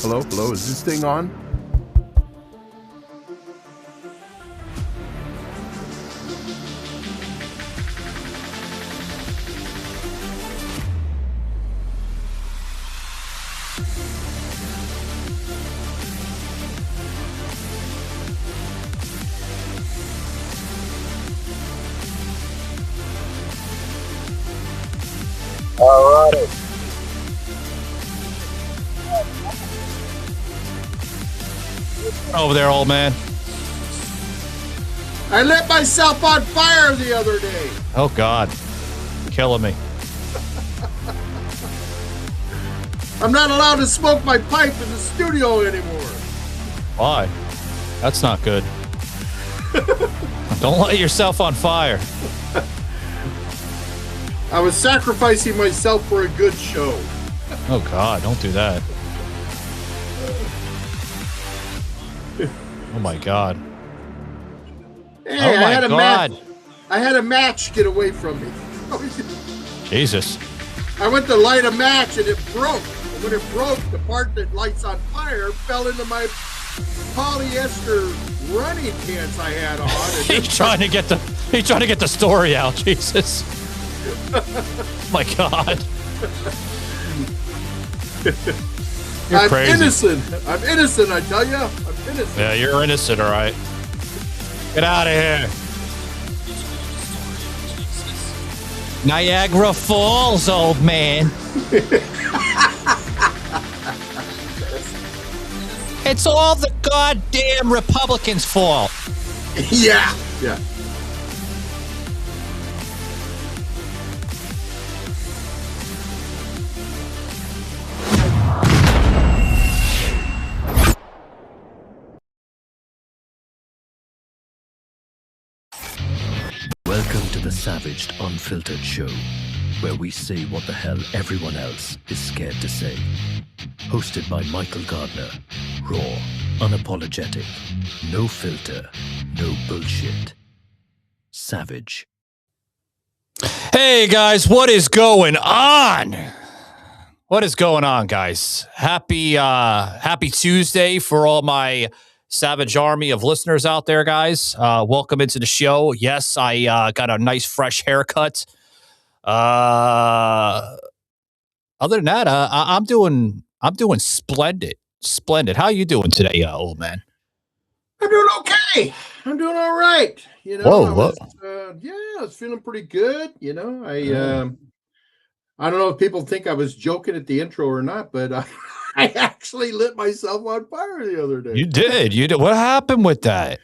Hello? Hello? Is this thing on? Alrighty. Over there, old man. I lit myself on fire the other day. Oh, God. Killing me. I'm not allowed to smoke my pipe in the studio anymore. Why? That's not good. Don't light yourself on fire. I was sacrificing myself for a good show. Oh, God. Don't do that. Oh, my God. Hey, Oh, my God. I had a match get away from me. Jesus. I went to light a match and it broke. And when it broke, the part that lights on fire fell into my polyester running pants I had on. He's trying to get the story out. Jesus. My God. You're I'm crazy. innocent. I'm innocent, I tell you. I'm innocent. Yeah, you're innocent, all right. Get out of here. Niagara Falls, old man. It's all the goddamn Republicans' fault. Yeah. Yeah. Welcome to the Savaged Unfiltered show, where we say what the hell everyone else is scared to say. Hosted by Michael Gardner. Raw, unapologetic, no filter, no bullshit. Savage. Hey, guys, what is going on? What is going on, guys? Happy Tuesday for all my Savage Army of listeners out there, guys. Welcome into the show. Yes, I got a nice fresh haircut. Other than that, I'm doing splendid. Splendid. How you doing today, old man? I'm doing okay. I'm doing all right. You know, Whoa. I was feeling pretty good. You know, I don't know if people think I was joking at the intro or not, but I actually lit myself on fire the other day. You did. What happened with that?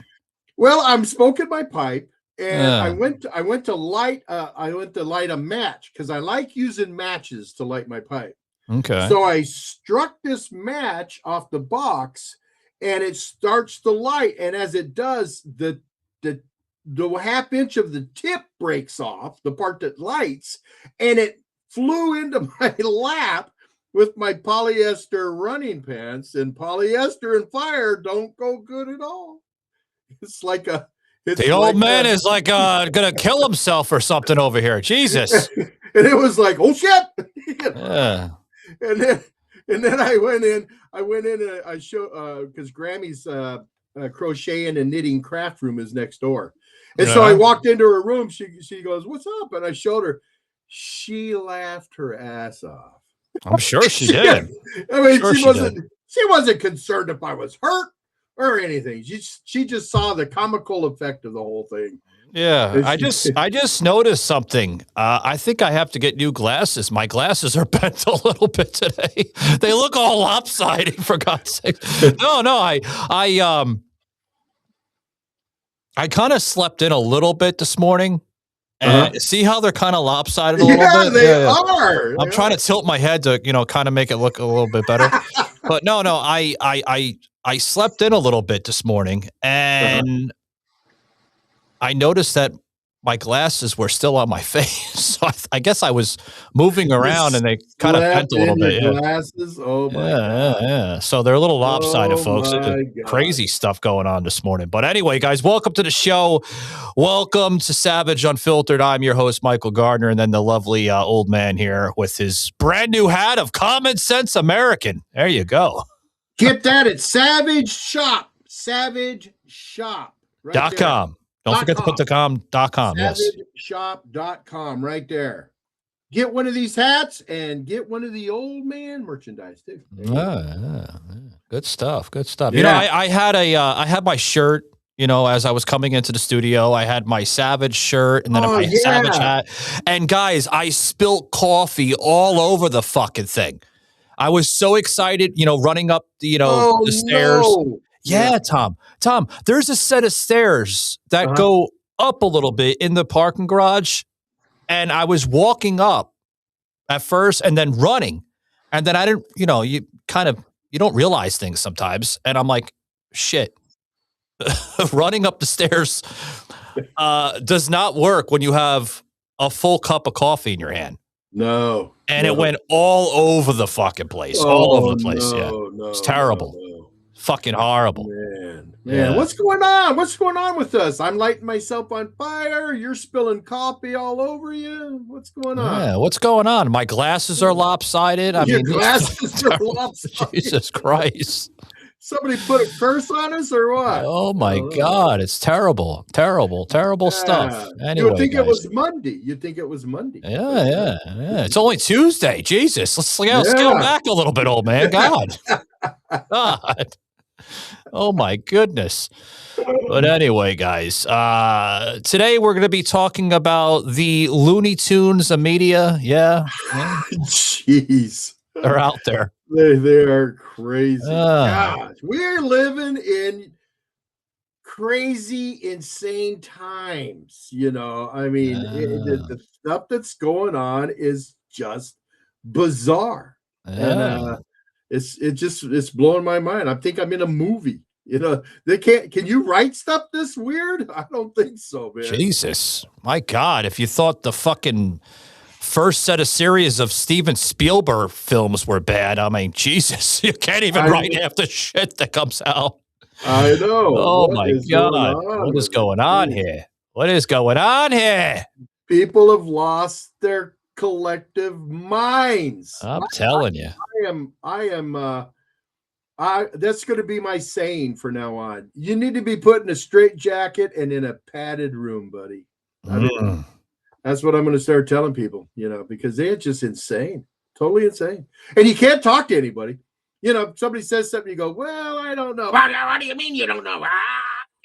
Well, I'm smoking my pipe, and I went to light a match because I like using matches to light my pipe. Okay. So I struck this match off the box, and it starts to light. And as it does, the half inch of the tip breaks off, the part that lights, and it flew into my lap with my polyester running pants. And polyester and fire don't go good at all. It's like the old man is like gonna kill himself or something over here. Jesus. And it was like, oh shit. Yeah. And then I went in I show because Grammy's crocheting and knitting craft room is next door. And so I walked into her room. She goes, "What's up?" And I showed her. She laughed her ass off. I'm sure she did. I mean, sure she wasn't concerned if I was hurt or anything. She just saw the comical effect of the whole thing. Yeah, I just noticed something. I think I have to get new glasses. My glasses are bent a little bit today. They look all lopsided, for God's sake. No, I kind of slept in a little bit this morning. And see how they're kind of lopsided a little bit? They are. I'm trying to tilt my head to, kind of make it look a little bit better. But no, I slept in a little bit this morning, and I noticed that my glasses were still on my face. So I guess I was moving around and they kind of bent a little bit. Glasses? Oh my God. Yeah. So they're a little lopsided, folks. Crazy stuff going on this morning. But anyway, guys, welcome to the show. Welcome to Savage Unfiltered. I'm your host, Michael Gardner, and then the lovely old man here with his brand new hat of Common Sense American. There you go. Get that at Savage Shop. Savage Shop. Right .com. Don't forget to put the .com. Yes. SavageShop.com right there. Get one of these hats and get one of the old man merchandise too. Good stuff. Good stuff. Yeah. You know, I had my shirt. You know, as I was coming into the studio, I had my Savage shirt and then my Savage hat. And guys, I spilt coffee all over the fucking thing. I was so excited, you know, running up the, the stairs. No. Yeah, Tom, there's a set of stairs that go up a little bit in the parking garage. And I was walking up at first and then running. And then I didn't, you don't realize things sometimes. And I'm like, shit. Running up the stairs does not work when you have a full cup of coffee in your hand. No. And it went all over the fucking place. All over the place. It's terrible. Fucking horrible. Man. What's going on? What's going on with us? I'm lighting myself on fire. You're spilling coffee all over you. What's going on? Yeah, what's going on? My glasses are lopsided. Your glasses are lopsided. Jesus Christ. Somebody put a curse on us or what? Oh my God. It's terrible. Terrible stuff. Anyway, you would think it was Monday. You'd think it was Monday. Yeah. It's only Tuesday. Jesus. Let's scale back a little bit, old man. God. Oh my goodness. But anyway, guys, today we're going to be talking about the Looney Tunes media. Yeah. Jeez. They're out there. They are crazy. Gosh, we're living in crazy, insane times. You know, I mean, the stuff that's going on is just bizarre. And it's blowing my mind. I think I'm in a movie. You know, can you write stuff this weird? I don't think so, man. Jesus, my God. If you thought the fucking first set of series of Steven Spielberg films were bad, I mean, Jesus, you can't even write half the shit that comes out. I know. Oh my God. What is going on here? What is going on here? People have lost their collective minds. I'm telling you. I am that's going to be my saying for now on. You need to be put in a straitjacket and in a padded room, buddy. I mean, that's what I'm going to start telling people, you know, because they're just insane, totally insane. And you can't talk to anybody. You know, somebody says something, you go, well, I don't know. What do you mean you don't know?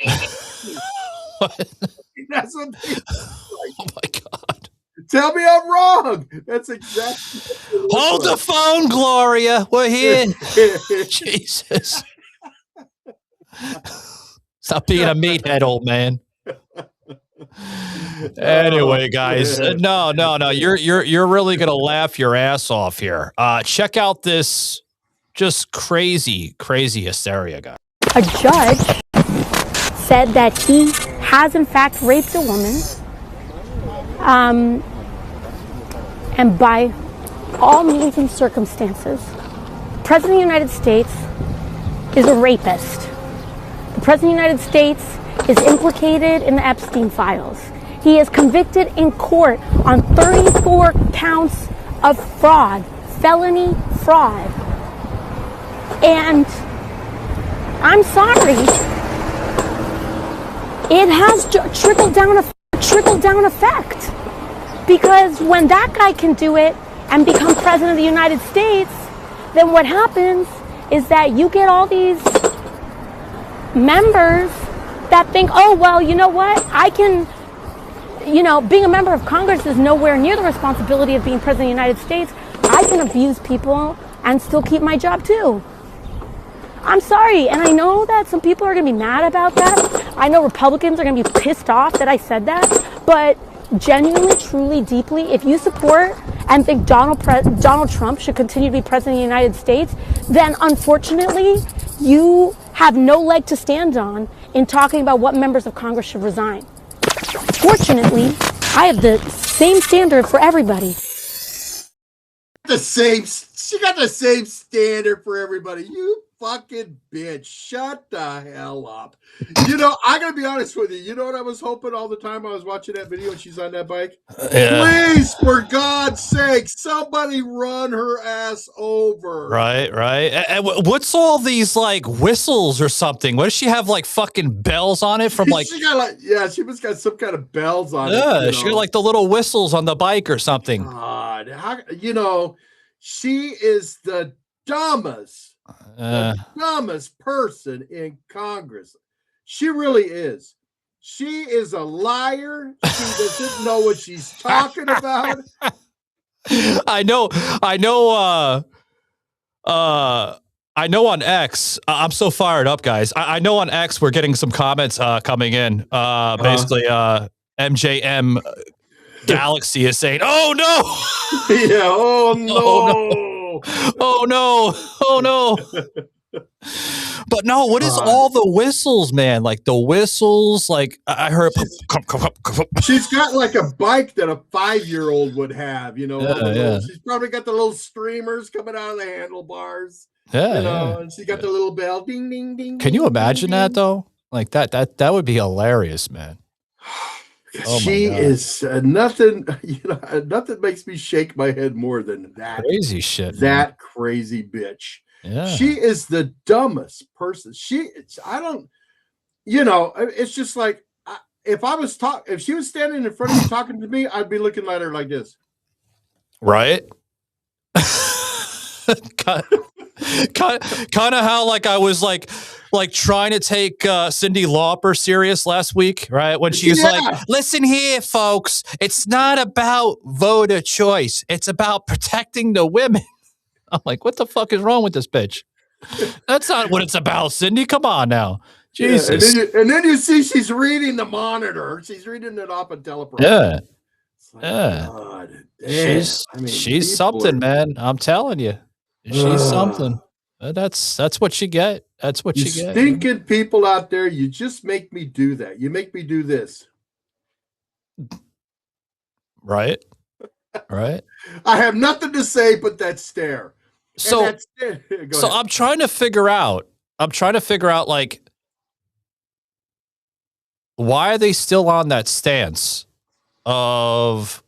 That's what they like. Oh my God. Tell me I'm wrong. That's exactly. Hold the phone, Gloria. We're here. Jesus. Stop being a meathead, old man. Anyway, guys, no. You're really gonna laugh your ass off here. Check out this just crazy hysteria, guys. A judge said that he has in fact raped a woman, and by all means and circumstances, the President of the United States is a rapist. The President of the United States is implicated in the Epstein files. He is convicted in court on 34 counts of fraud, felony fraud. And I'm sorry, it has trickled down effect. Because when that guy can do it and become President of the United States, then what happens is that you get all these members that think, oh, well, you know what? I can, being a member of Congress is nowhere near the responsibility of being President of the United States. I can abuse people and still keep my job too. I'm sorry, and I know that some people are going to be mad about that. I know Republicans are going to be pissed off that I said that, but genuinely, truly, deeply, if you support and think Donald Trump should continue to be President of the United States, then unfortunately, you have no leg to stand on in talking about what members of Congress should resign. Fortunately, I have the same standard for everybody. She got the same standard for everybody. You fucking bitch. Shut the hell up. I gotta be honest with you. You know what I was hoping all the time I was watching that video and she's on that bike? Yeah. Please, for God's sake, like somebody run her ass over. Right. And what's all these like whistles or something? What does she have, like fucking bells on it from like? She got like, yeah, she must got some kind of bells on it. Yeah, she got like the little whistles on the bike or something. God, she is the dumbest person in Congress. She really is. She is a liar. She doesn't know what she's talking about. I know on X, I'm so fired up, guys. I know on X we're getting some comments coming in. Basically, MJM Galaxy is saying, "Oh no, yeah, oh no, oh no." But no, what is all the whistles, man? Like the whistles, like I heard. She's got like a bike that a 5-year-old would have, She's probably got the little streamers coming out of the handlebars. And she got the little bell, ding, ding, ding. Can you imagine that though? Like that would be hilarious, man. She is nothing. Nothing makes me shake my head more than that crazy shit. That crazy bitch. Yeah. She is the dumbest person. It's just like if she was standing in front of me talking to me, I'd be looking at her like this. Right? kind of how like I was like trying to take Cyndi Lauper serious last week, right? When she was like, listen here, folks, it's not about voter choice. It's about protecting the women. I'm like, what the fuck is wrong with this bitch? That's not what it's about, Cyndi. Come on now. Jesus. Yeah, and then you see she's reading the monitor. She's reading it off a teleprompter. Yeah. Like, God, damn. She's something, man. I'm telling you. She's something. That's what you get. That's what you get. Stinking people out there, you just make me do that. You make me do this. Right. I have nothing to say but that stare. So I'm trying to figure out like, why are they still on that stance of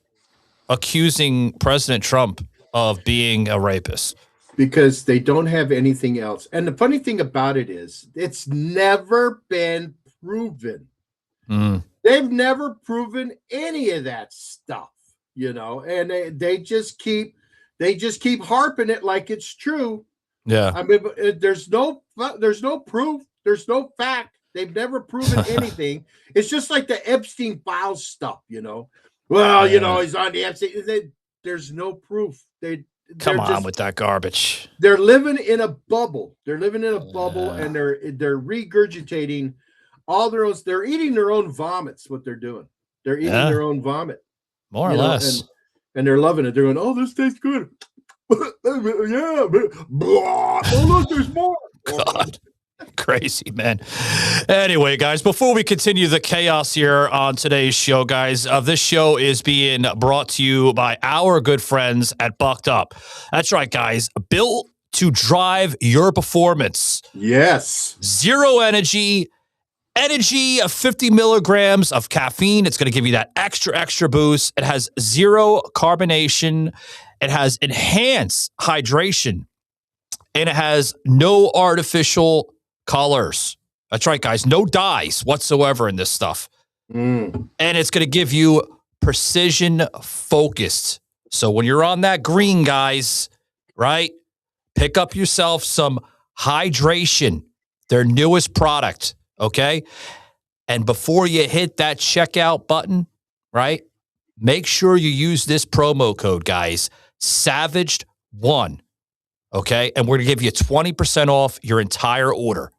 accusing President Trump of being a rapist? Because they don't have anything else. And the funny thing about it is, it's never been proven. They've never proven any of that stuff, and they just keep harping it like it's true. Yeah. I mean, there's no proof. There's no fact. They've never proven anything. It's just like the Epstein files stuff, Well, he's on the Epstein. There's no proof. Come on with that garbage. They're living in a bubble. And they're regurgitating all their own. They're eating their own vomits. What they're doing, they're eating their own vomit, more or less, and they're loving it. They're going, "Oh, this tastes good." Yeah, blah. Oh, look, there's more. God. Crazy, man. Anyway, guys, before we continue the chaos here on today's show, guys, this show is being brought to you by our good friends at Bucked Up. That's right, guys. Built to drive your performance. Yes. Zero energy of 50 milligrams of caffeine. It's going to give you that extra boost. It has zero carbonation. It has enhanced hydration. And it has no artificial colors. That's right, guys. No dyes whatsoever in this stuff. And it's going to give you precision focused. So when you're on that green, guys, right, pick up yourself some hydration, their newest product, okay? And before you hit that checkout button, right, make sure you use this promo code, guys, Savaged1, okay? And we're going to give you 20% off your entire order.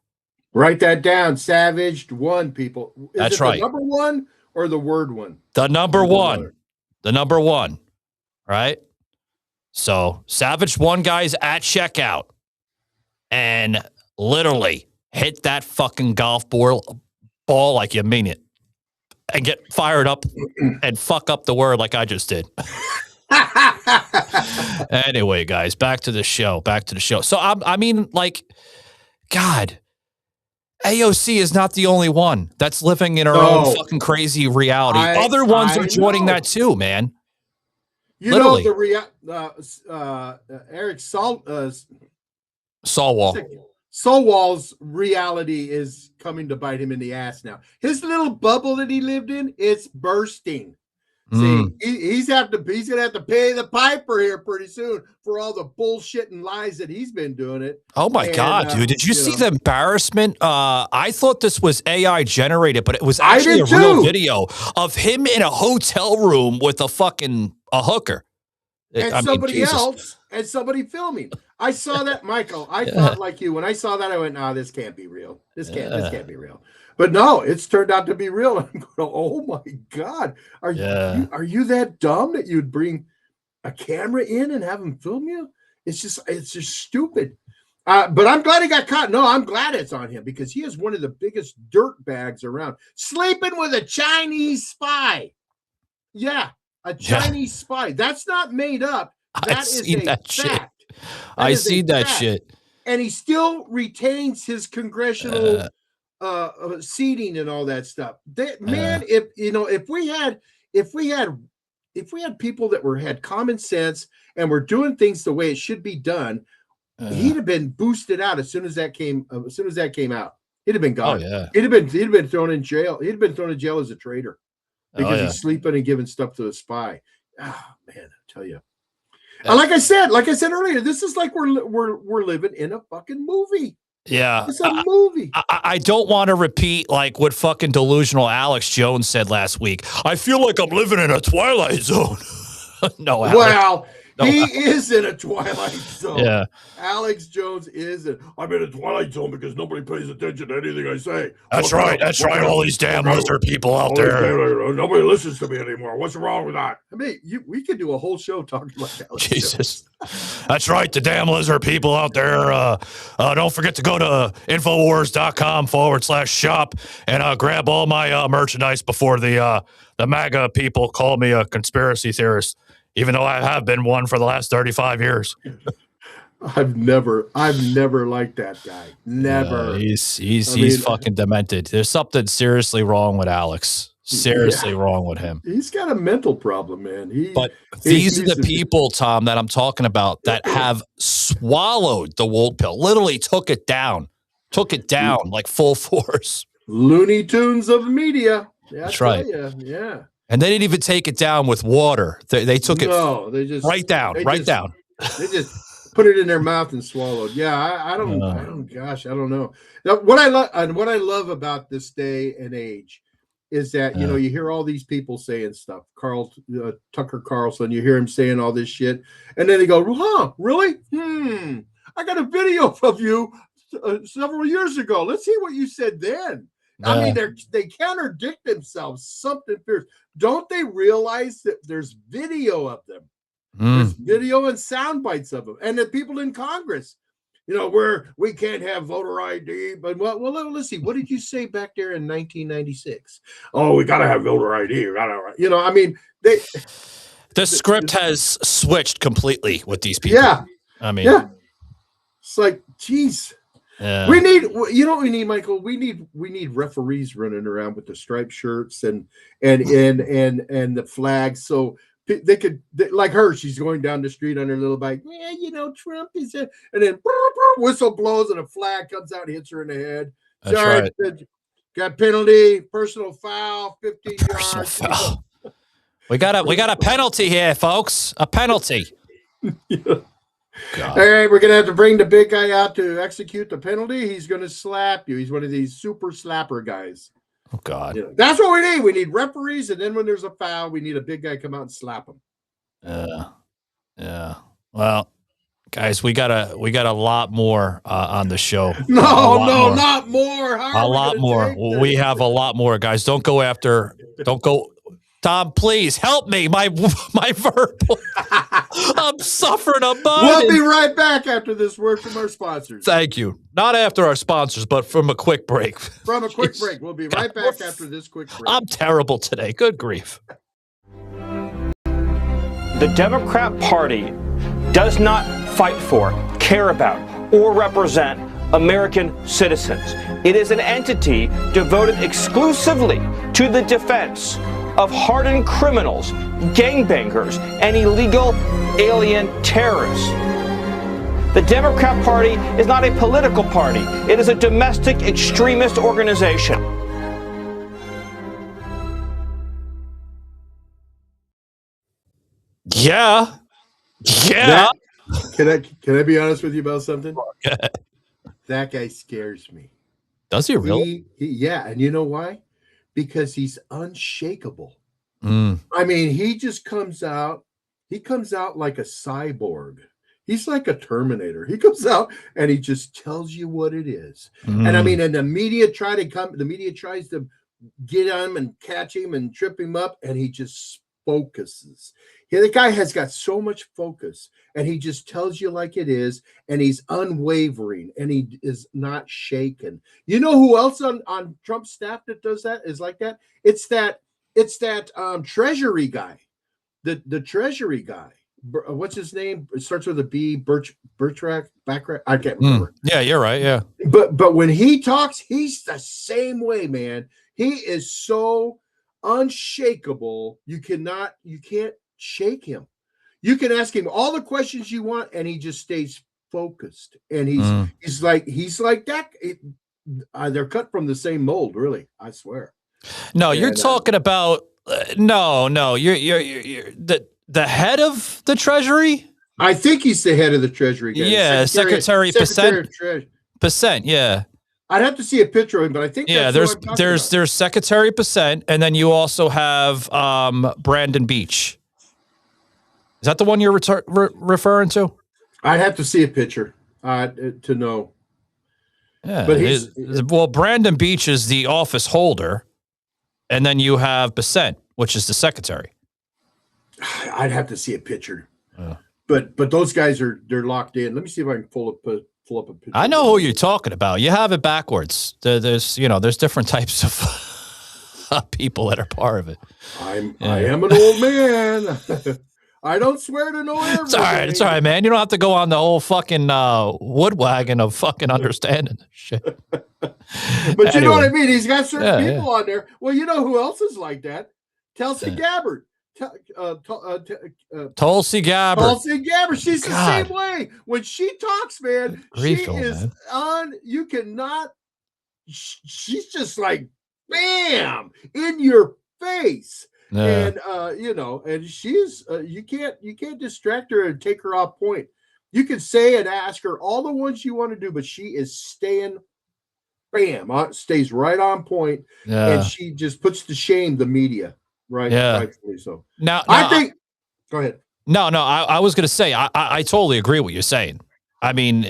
Write that down, Savaged1, people. That's right. The number one or the word one? The number one. The number one, right? So Savaged1, guys, at checkout. And literally hit that fucking golf ball like you mean it. And get fired up and fuck up the word like I just did. Anyway, guys, back to the show. So, I mean, like, God, AOC is not the only one that's living in her own fucking crazy reality. Other ones are joining that too, man. You Literally. know Eric Solwall. Solwall's reality is coming to bite him in the ass now. His little bubble that he lived in, it's bursting. See, he's gonna have to pay the piper here pretty soon for all the bullshit and lies that he's been doing it. Oh my God, dude! Did you see the embarrassment? I thought this was AI generated, but it was actually a real video of him in a hotel room with a hooker and somebody else and somebody filming. I saw that, Michael. I thought like you when I saw that. I went, "Nah, this can't be real. This can't be real." But no, it's turned out to be real. I'm going, oh my God. Are you that dumb that you'd bring a camera in and have him film you? It's just stupid. But I'm glad he got caught. No, I'm glad it's on him because he is one of the biggest dirt bags around. Sleeping with a Chinese spy. Yeah, a Chinese spy. That's not made up. That is a fact. I see that shit. And he still retains his congressional seating and all that stuff. Man, if we had people that had common sense and were doing things the way it should be done, he'd have been boosted out as soon as that came out. He'd have been gone. Oh, yeah. He'd have been thrown in jail. He'd have been thrown in jail as a traitor because he's sleeping and giving stuff to a spy. Oh man, I tell you. Like I said earlier, this is like we're living in a fucking movie. Yeah, it's a movie. I don't want to repeat like what fucking delusional Alex Jones said last week. I feel like I'm living in a Twilight Zone. No, Alex. Well, he is in a Twilight Zone. Yeah, Alex Jones is. I'm in a Twilight Zone because nobody pays attention to anything I say. That's right. That's right. All these damn lizard people out there. Nobody listens to me anymore. What's wrong with that? I mean, we could do a whole show talking about Alex Jesus. That's right. The damn lizard people out there. Don't forget to go to Infowars.com/shop and grab all my merchandise before the MAGA people call me a conspiracy theorist, even though I have been one for the last 35 years. I've never liked that guy. Never. He's fucking demented. There's something seriously wrong with Alex. Seriously wrong with him. He's got a mental problem, man. These are the people, Tom, that I'm talking about that have swallowed the woke pill. Literally took it down like full force. Looney Tunes of media. That's right. Yeah. And they didn't even take it down with water. They took it right down. They just put it in their mouth and swallowed. Yeah, I don't know. Now, what I love about this day and age is that, you hear all these people saying stuff. Tucker Carlson, you hear him saying all this shit. And then they go, huh, really? I got a video of you several years ago. Let's see what you said then. I mean, they contradict themselves. Something fierce. Don't they realize that there's video of them? There's video and sound bites of them. And the people in Congress, where we can't have voter ID. But well, let's see. What did you say back there in 1996? Oh, we got to have voter ID. The script has switched completely with these people. Yeah. It's like, geez. Yeah. We need, what we need, Michael? We need referees running around with the striped shirts and the flags. So they could, like her, she's going down the street on her little bike. Yeah, Trump is and then whistle blows and a flag comes out and hits her in the head. That's right. Got penalty, personal foul, 15 yards. Personal foul. We got a penalty here, folks. A penalty. God. All right, we're gonna have to bring the big guy out to execute the penalty. He's gonna slap you. He's one of these super slapper guys. Oh God, that's what we need. We need referees, and then when there's a foul, we need a big guy come out and slap him. Yeah. Well, guys, we got a lot more on the show. Not more. A lot more. We have a lot more, guys. Don't go. Tom, please help me. My verbal. I'm suffering a body. We'll be right back after this word from our sponsors. Thank you. Not after our sponsors, but from a quick break. We'll be right back after this quick break. I'm terrible today. Good grief. The Democrat Party does not fight for, care about, or represent American citizens. It is an entity devoted exclusively to the defense of hardened criminals gangbangers, and illegal alien terrorists. The Democrat Party is not a political party. It is a domestic extremist organization. Yeah. Yeah. Can I be honest with you about something? That guy scares me. Does he really? Yeah, and you know why? Because he's unshakable. Mm. I mean, he just comes out. He comes out like a cyborg. He's like a Terminator. He comes out and he just tells you what it is. Mm. And I mean, and the media tries to get him and catch him and trip him up, and he just focuses. The guy has got so much focus, and he just tells you like it is, and he's unwavering, and he is not shaken. You know who else on Trump's staff that does that, is like that? It's that Treasury guy, the Treasury guy. What's his name? It starts with a B. Backrack. I can't remember. Yeah, you're right. Yeah, but when he talks, he's the same way, man. He is so unshakable. You can't shake him. You can ask him all the questions you want, and he just stays focused. And he's like that. They're cut from the same mold, really. I swear. No, you're talking about no. You're the head of the Treasury. I think he's the head of the Treasury guy. Yeah, Secretary Percent. Yeah. I'd have to see a picture of him, but I think there's Secretary Percent, and then you also have Brandon Beach. Is that the one you're referring to? I'd have to see a picture to know. Yeah, but Brandon Beach is the office holder, and then you have Percent, which is the secretary. I'd have to see a picture, but those guys they're locked in. Let me see if I can pull up a picture. I know who you're talking about. You have it backwards. There's different types of people that are part of it. I am an old man. I don't swear to know everything. It's all right, man. You don't have to go on the whole fucking woodwagon of fucking understanding this shit. But anyway. You know what I mean? He's got certain people on there. Well, you know who else is like that? Tulsi Gabbard. Tulsi Gabbard. Tulsi Gabbard. She's the same way. When she talks, man, she is on. You cannot. She's just like, bam, in your face. And and she's you can't distract her and take her off point. You can say and ask her all the ones you want to do, but she is staying, stays right on point, and she just puts to shame the media, right? Yeah. Rightfully so. Now I think. Go ahead. No, I was going to say I totally agree with what you're saying. I mean,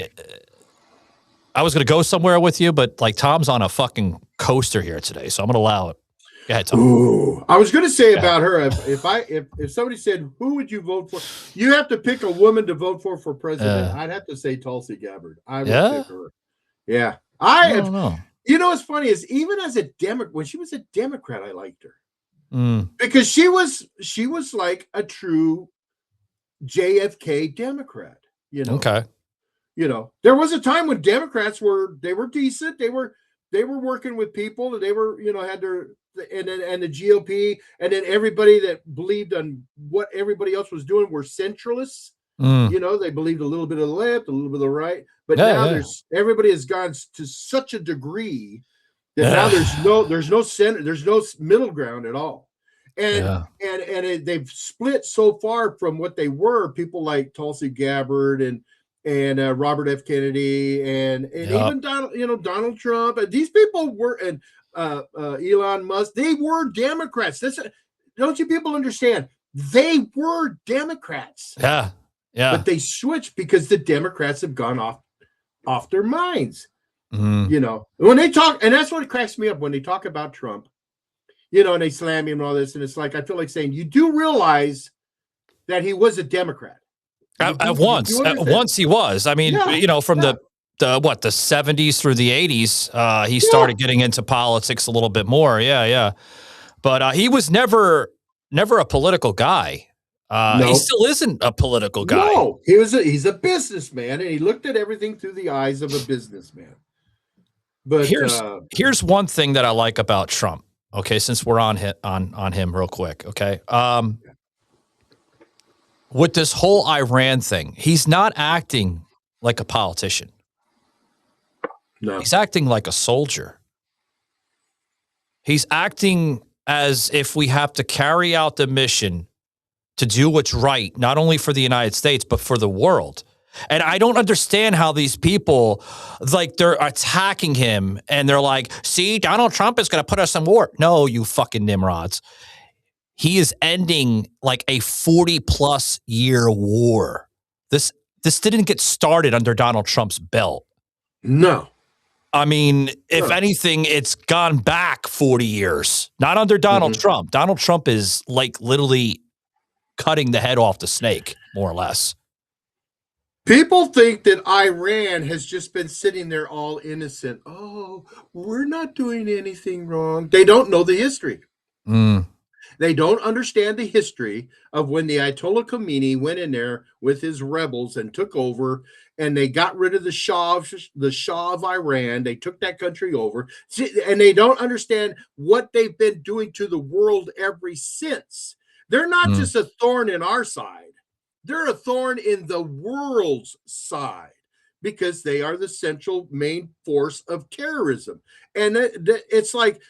I was going to go somewhere with you, but like Tom's on a fucking coaster here today, so I'm going to allow it. Go ahead, Tom. Ooh, I was going to say about her, if somebody said, who would you vote for? You have to pick a woman to vote for president. I'd have to say Tulsi Gabbard. I would pick her. Yeah. I don't know. You know what's funny is even as a Democrat, when she was a Democrat, I liked her. Because she was like a true JFK Democrat, Okay. There was a time when Democrats were decent. They were working with people, and they were, had their and the GOP, and then everybody that believed on what everybody else was doing were centralists. They believed a little bit of the left, a little bit of the right, but now everybody has gone to such a degree that now there's no center, there's no middle ground at all. And they've split so far from what they were. People like Tulsi Gabbard and Robert F. Kennedy and even Donald Trump, and these people were, and Elon Musk, they were Democrats. Don't you people understand? They were Democrats. Yeah. But they switched because the Democrats have gone off their minds. When they talk, and that's what cracks me up when they talk about Trump, and they slam him and all this, and it's like I feel like saying, you do realize that he was a Democrat. At once he was. I mean, from the 70s through the 80s, he started getting into politics a little bit more. Yeah. But he was never a political guy. He still isn't a political guy. No, he's a businessman, and he looked at everything through the eyes of a businessman. But here's one thing that I like about Trump. Okay, since we're on him real quick. Okay. with this whole Iran thing, he's not acting like a politician. No. He's acting like a soldier. He's acting as if we have to carry out the mission to do what's right, not only for the United States, but for the world. And I don't understand how these people, like, they're attacking him and they're like, see, Donald Trump is going to put us in war. No, you fucking nimrods. He is ending like a 40-plus year war. This didn't get started under Donald Trump's belt. No. I mean, if anything, it's gone back 40 years. Not under Donald Trump. Donald Trump is like literally cutting the head off the snake, more or less. People think that Iran has just been sitting there all innocent. Oh, we're not doing anything wrong. They don't know the history. They don't understand the history of when the Ayatollah Khomeini went in there with his rebels and took over, and they got rid of the Shah of Iran. They took that country over, and they don't understand what they've been doing to the world ever since. They're not just a thorn in our side. They're a thorn in the world's side because they are the central main force of terrorism. And it's like,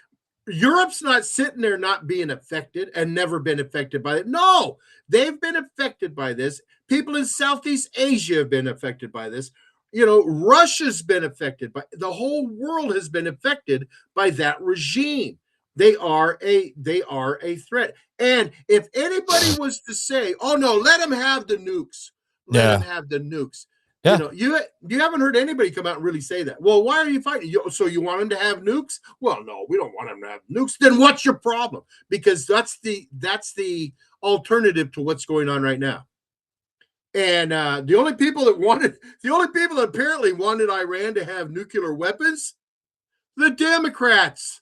Europe's not sitting there not being affected and never been affected by it. No, they've been affected by this. People in Southeast Asia have been affected by this. You know, Russia's been affected by, the whole world has been affected by that regime. They are a threat. And if anybody was to say, oh no, let them have the nukes. Let them have the nukes. Yeah. You know, you haven't heard anybody come out and really say that. Well, why are you fighting? So you want them to have nukes? Well, no, we don't want them to have nukes. Then what's your problem? Because that's the alternative to what's going on right now. And the only people that apparently wanted Iran to have nuclear weapons, the Democrats.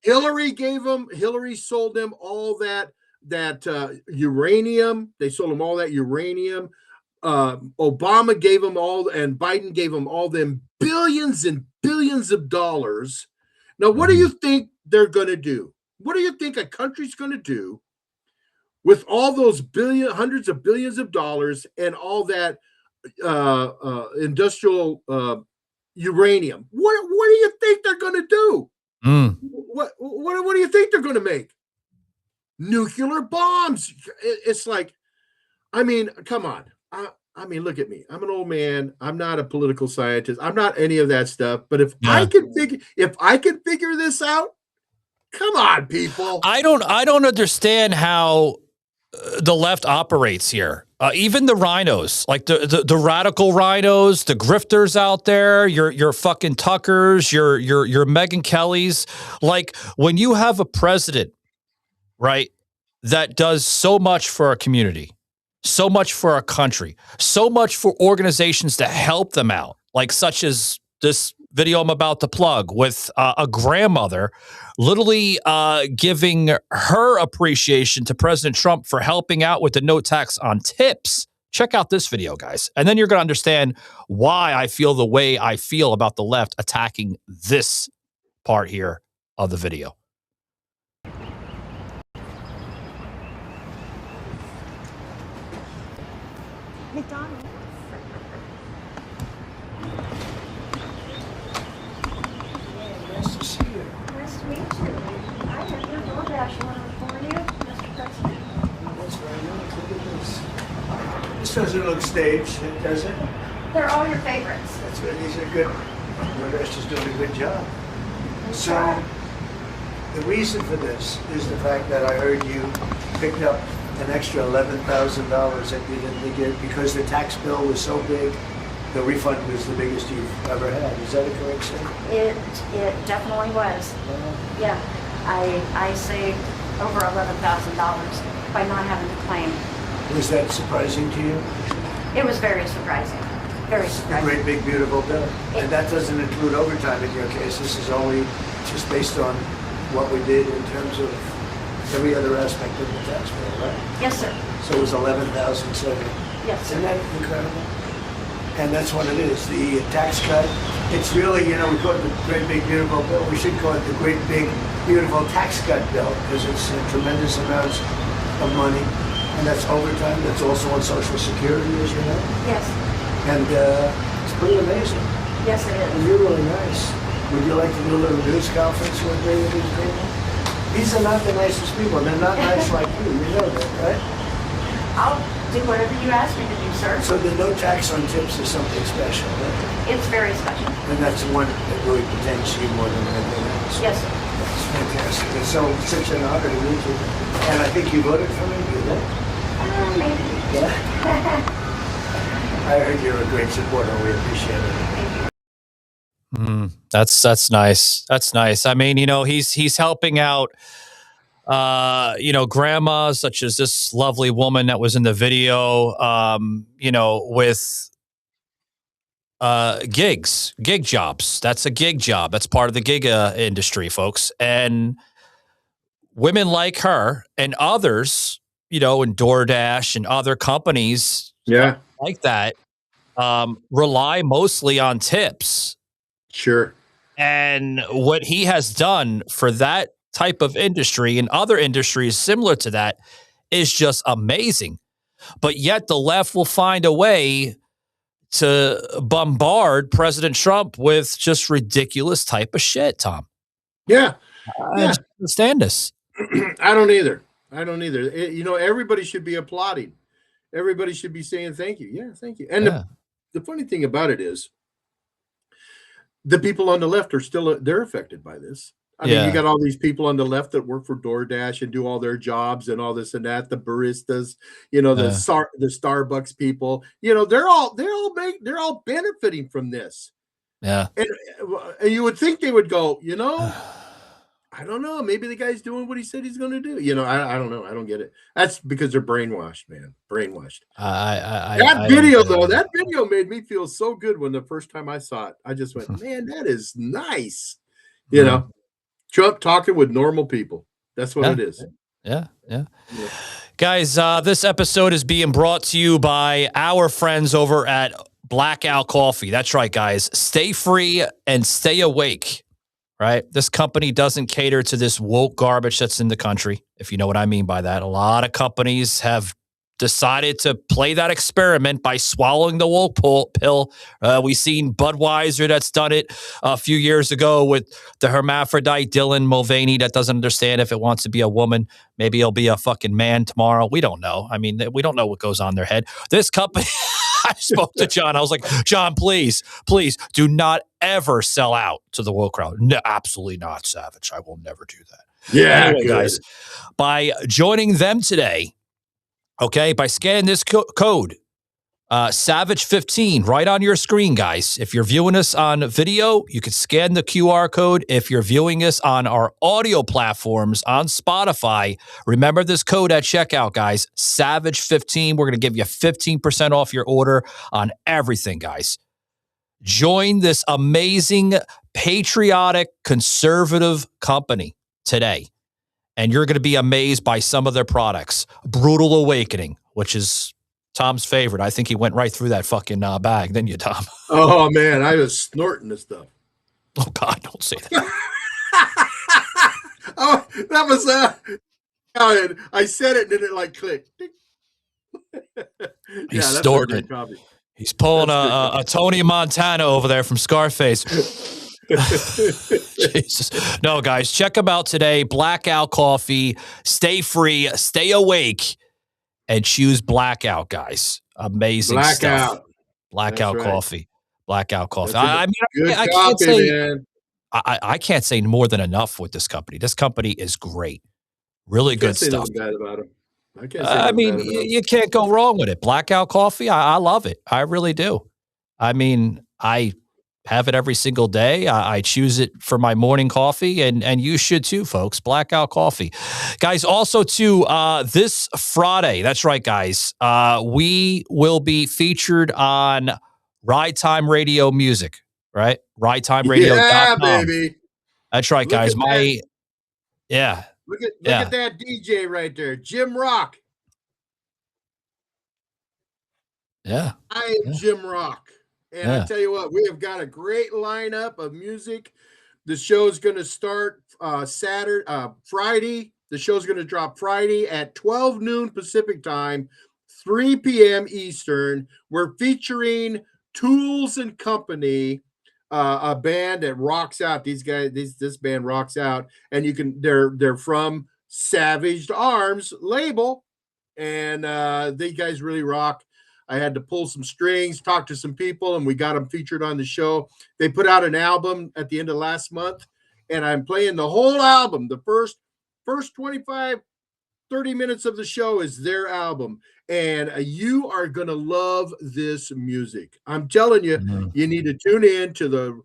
Hillary sold them all that uranium. They sold them all that uranium. Obama gave them all, and Biden gave them all them billions and billions of dollars. Now, what do you think they're going to do? What do you think a country's going to do with all those hundreds of billions of dollars and all that industrial uranium? What do you think they're going to do? What do you think they're going to make? Nuclear bombs. It's like, I mean, come on. I mean, look at me. I'm an old man. I'm not a political scientist. I'm not any of that stuff. But if I can figure this out, come on, people. I don't understand how the left operates here. Even the rhinos, like the radical rhinos, the grifters out there, your fucking Tuckers, your Megyn Kellys. Like, when you have a president, right, that does so much for our community, so much for our country, so much for organizations to help them out, like such as this video I'm about to plug with a grandmother literally giving her appreciation to President Trump for helping out with the no tax on tips. Check out this video, guys. And then you're going to understand why I feel the way I feel about the left attacking this part here of the video. McDonald's. Nice to see you. Nice to meet you. I have your DoorDash order for you, Mr. President. That's very nice. Look at this. This doesn't look staged, does it? They're all your favorites. That's good. These are good. DoorDash is doing a good job. That's So, right. the reason for this is the fact that I heard you picked up an extra $11,000 that you didn't get because the tax bill was so big. The refund was the biggest you've ever had. Is that a correct statement? It definitely was. Yeah, I saved over $11,000 by not having to claim. Was that surprising to you? It was very surprising. Very A surprising. great big beautiful bill. And that doesn't include overtime in your case. This is only just based on what we did in terms of every other aspect of the tax bill, right? Yes, sir. So it was 11,000 savings. Yes, Isn't sir. that incredible? And that's what it is, the tax cut. It's really, we call it the Great Big Beautiful Bill. We should call it the Great Big Beautiful Tax Cut Bill because it's tremendous amounts of money. And that's overtime. That's also on Social Security, as you know. Yes. And it's pretty amazing. Yes, it And is. you're really nice. Would you like to do a little news conference with me and these people? These are not the nicest people. They're not nice like you. You know that, right? I'll do whatever you ask me to do, sir. So the no tax on tips is something special, right? It's very special. And that's the one that really pertains to you more than anything else. Yes, sir. It's fantastic. It's so such an honor to meet you. And I think you voted for me, you know? Maybe. Yeah. I heard you're a great supporter. We appreciate it. That's nice. That's nice. I mean, he's helping out, grandmas such as this lovely woman that was in the video, with gig jobs. That's a gig job. That's part of the gig industry, folks. And women like her and others, in DoorDash and other companies like that, rely mostly on tips. Sure. And what he has done for that type of industry and other industries similar to that is just amazing. But yet the left will find a way to bombard President Trump with just ridiculous type of shit, Tom. Yeah. I just don't understand this. I don't either. Everybody should be applauding. Everybody should be saying thank you. Yeah, thank you. And the funny thing about it is the people on the left are still, they're affected by this. I mean, you got all these people on the left that work for DoorDash and do all their jobs and all this and that, the baristas, the Starbucks people, they're all benefiting from this. Yeah. And you would think they would go, I don't know. Maybe the guy's doing what he said he's going to do. I don't know. I don't get it. That's because they're brainwashed, man. Brainwashed. That video made me feel so good when the first time I saw it. I just went, man, that is nice. Trump talking with normal people. That's what it is. Yeah. Guys, this episode is being brought to you by our friends over at Blackout Coffee. That's right, guys. Stay free and stay awake. Right? This company doesn't cater to this woke garbage that's in the country, if you know what I mean by that. A lot of companies have decided to play that experiment by swallowing the woke pill. We've seen Budweiser that's done it a few years ago with the hermaphrodite Dylan Mulvaney that doesn't understand if it wants to be a woman. Maybe he'll be a fucking man tomorrow. We don't know. I mean, we don't know what goes on in their head. This company... I spoke to John. I was like, John, please do not ever sell out to the woke crowd. No, absolutely not, Savage. I will never do that. Yeah, anyway, guys, by joining them today, by scanning this code, Savage15 right on your screen, guys. If you're viewing us on video, you can scan the QR code. If you're viewing us on our audio platforms on Spotify, remember this code at checkout, guys. Savage15. We're going to give you 15% off your order on everything, guys. Join this amazing, patriotic, conservative company today, and you're going to be amazed by some of their products. Brutal Awakening, which is Tom's favorite. I think he went right through that fucking bag, didn't you, Tom? Oh, man. I was snorting this stuff. Oh, God, don't say that. Oh, that was I said it and then it like clicked. He's snorting it. Coffee. He's pulling a Tony Montana over there from Scarface. Jesus. No, guys, check them out today. Blackout Coffee. Stay free. Stay awake. And choose Blackout, guys. Amazing stuff. Blackout Coffee. Blackout Coffee. I can't say, man. I can't say more than enough with this company. This company is great. Really good stuff. Bad about them. You can't go wrong with it. Blackout Coffee, I love it. I really do. I mean, I have it every single day. I choose it for my morning coffee, and you should too, folks. Blackout Coffee. Guys, also too, this Friday, that's right, guys, we will be featured on Ride Time Radio Music, right? RideTimeRadio.com. Yeah, baby. That's right, guys. Look at that DJ right there, Jim Rock. Yeah. I am Jim Rock. And I tell you what, we have got a great lineup of music. The show is going to start Friday, The show's going to drop Friday at 12 noon Pacific time, 3 p.m. Eastern. We're featuring Tools and Company, a band that rocks out. These guys, this band rocks out, and they're from Savaged Arms label, and they guys really rock. I had to pull some strings, talk to some people, and we got them featured on the show. They put out an album at the end of last month, and I'm playing the whole album. The first 25, 30 minutes of the show is their album, and you are going to love this music. I'm telling you, you need to tune in to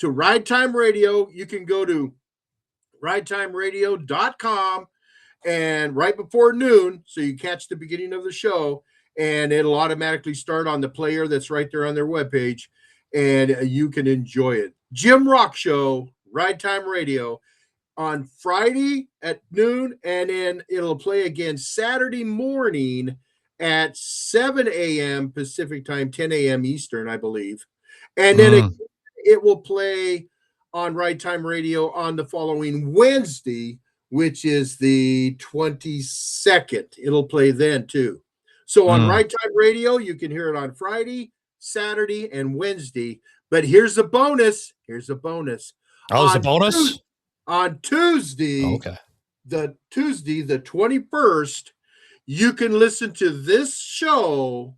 Ride Time Radio. You can go to ridetimeradio.com and right before noon, so you catch the beginning of the show, and it'll automatically start on the player that's right there on their webpage, and you can enjoy it. Jim Rock Show, Ride Time Radio, on Friday at noon, and then it'll play again Saturday morning at 7 a.m. Pacific time, 10 a.m. Eastern, I believe. And then it will play on Ride Time Radio on the following Wednesday, which is the 22nd. It'll play then too. So on Ride Time Radio, you can hear it on Friday, Saturday, and Wednesday. But here's a bonus. Oh, it's a bonus? On Tuesday, the 21st, you can listen to this show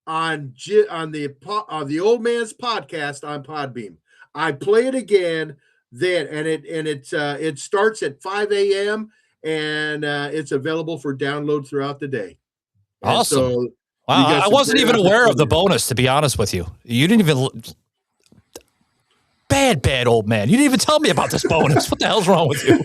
on the Old Man's Podcast on Podbeam. I play it again then, and it starts at 5 a.m. and it's available for download throughout the day. And awesome! So wow, I wasn't even aware of the bonus, to be honest with you. You didn't even. Bad old man. You didn't even tell me about this bonus. What the hell's wrong with you?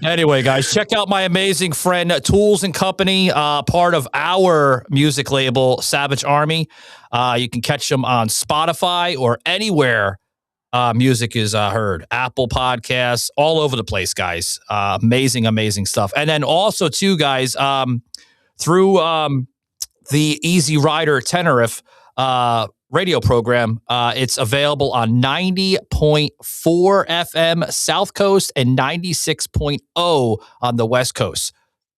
Anyway, guys, check out my amazing friend, Tools and Company, part of our music label, Savage Army. You can catch them on Spotify or anywhere music is heard. Apple Podcasts, all over the place, guys. Amazing stuff. And then also, too, guys, through the Easy Rider Tenerife radio program. It's available on 90.4 FM South Coast and 96.0 on the West Coast.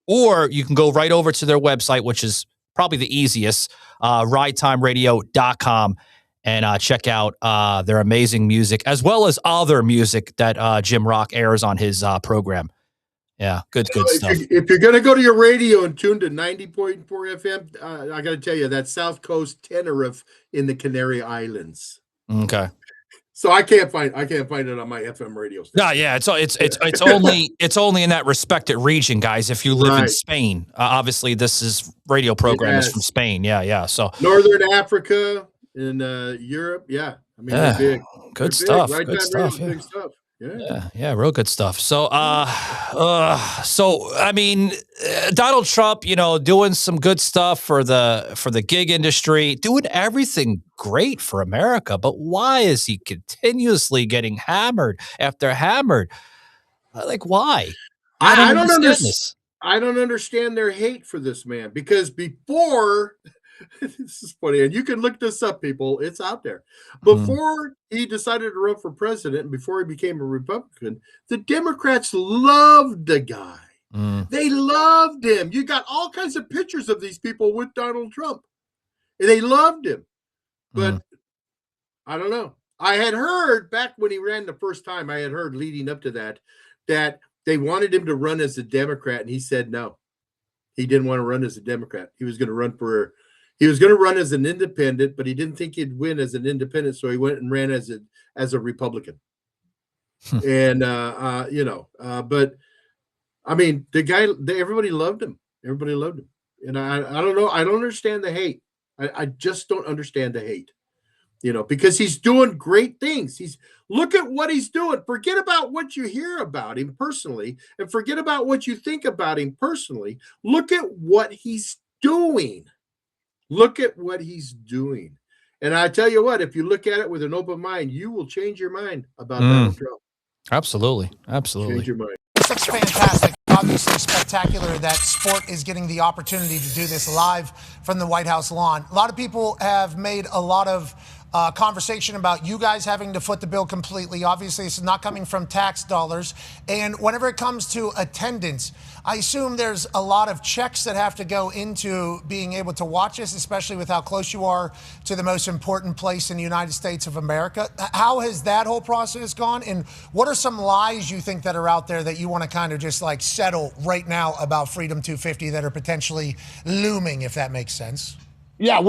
Or you can go right over to their website, which is probably the easiest, ridetimeradio.com, and check out their amazing music, as well as other music that Jim Rock airs on his program. Yeah, good stuff. If you're going to go to your radio and tune to 90.4 FM, I got to tell you, that's South Coast Tenerife in the Canary Islands. Okay. So I can't find it on my FM radio station. No, yeah, it's only in that respected region, guys. If you live in Spain, obviously this is radio program is from Spain. Yeah. So Northern Africa and Europe, yeah. I mean, they're big. Good stuff. Right, good stuff. Yeah. Big stuff. Yeah, real good stuff. So, I mean, Donald Trump, doing some good stuff for the gig industry, doing everything great for America. But why is he continuously getting hammered after hammered? Like, why? I don't understand this. I don't understand their hate for this man, because before. This is funny, and you can look this up, people. It's out there. Before he decided to run for president, and before he became a Republican, the Democrats loved the guy. They loved him. You got all kinds of pictures of these people with Donald Trump. And they loved him. But I don't know. I had heard back when he ran the first time, I had heard leading up to that they wanted him to run as a Democrat, and he said no. He didn't want to run as a Democrat. He was going to run as an independent, but he didn't think he'd win as an independent, so he went and ran as a Republican. And but I mean, the guy, everybody loved him. Everybody loved him, and I don't know. I don't understand the hate. I just don't understand the hate. Because he's doing great things. Look at what he's doing. Forget about what you hear about him personally, and forget about what you think about him personally. Look at what he's doing. Look at what he's doing. And I tell you what, if you look at it with an open mind, you will change your mind about Donald Trump. Absolutely. Change your mind. It's fantastic. Obviously spectacular that sport is getting the opportunity to do this live from the White House lawn. A lot of people have made a lot of conversation about you guys having to foot the bill completely. Obviously, this is not coming from tax dollars. And whenever it comes to attendance, I assume there's a lot of checks that have to go into being able to watch this, especially with how close you are to the most important place in the United States of America. How has that whole process gone? And what are some lies you think that are out there that you want to kind of just like settle right now about Freedom 250 that are potentially looming, if that makes sense? Yeah,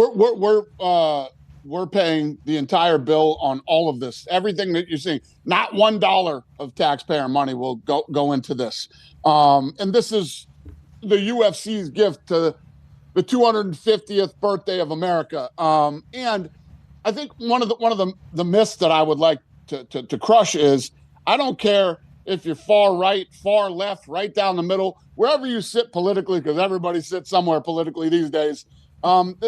we're paying the entire bill on all of this. Everything that you're seeing, not $1 of taxpayer money will go into this. And this is the UFC's gift to the 250th birthday of America. And I think one of the myths that I would like to crush is, I don't care if you're far right, far left, right down the middle, wherever you sit politically, because everybody sits somewhere politically these days.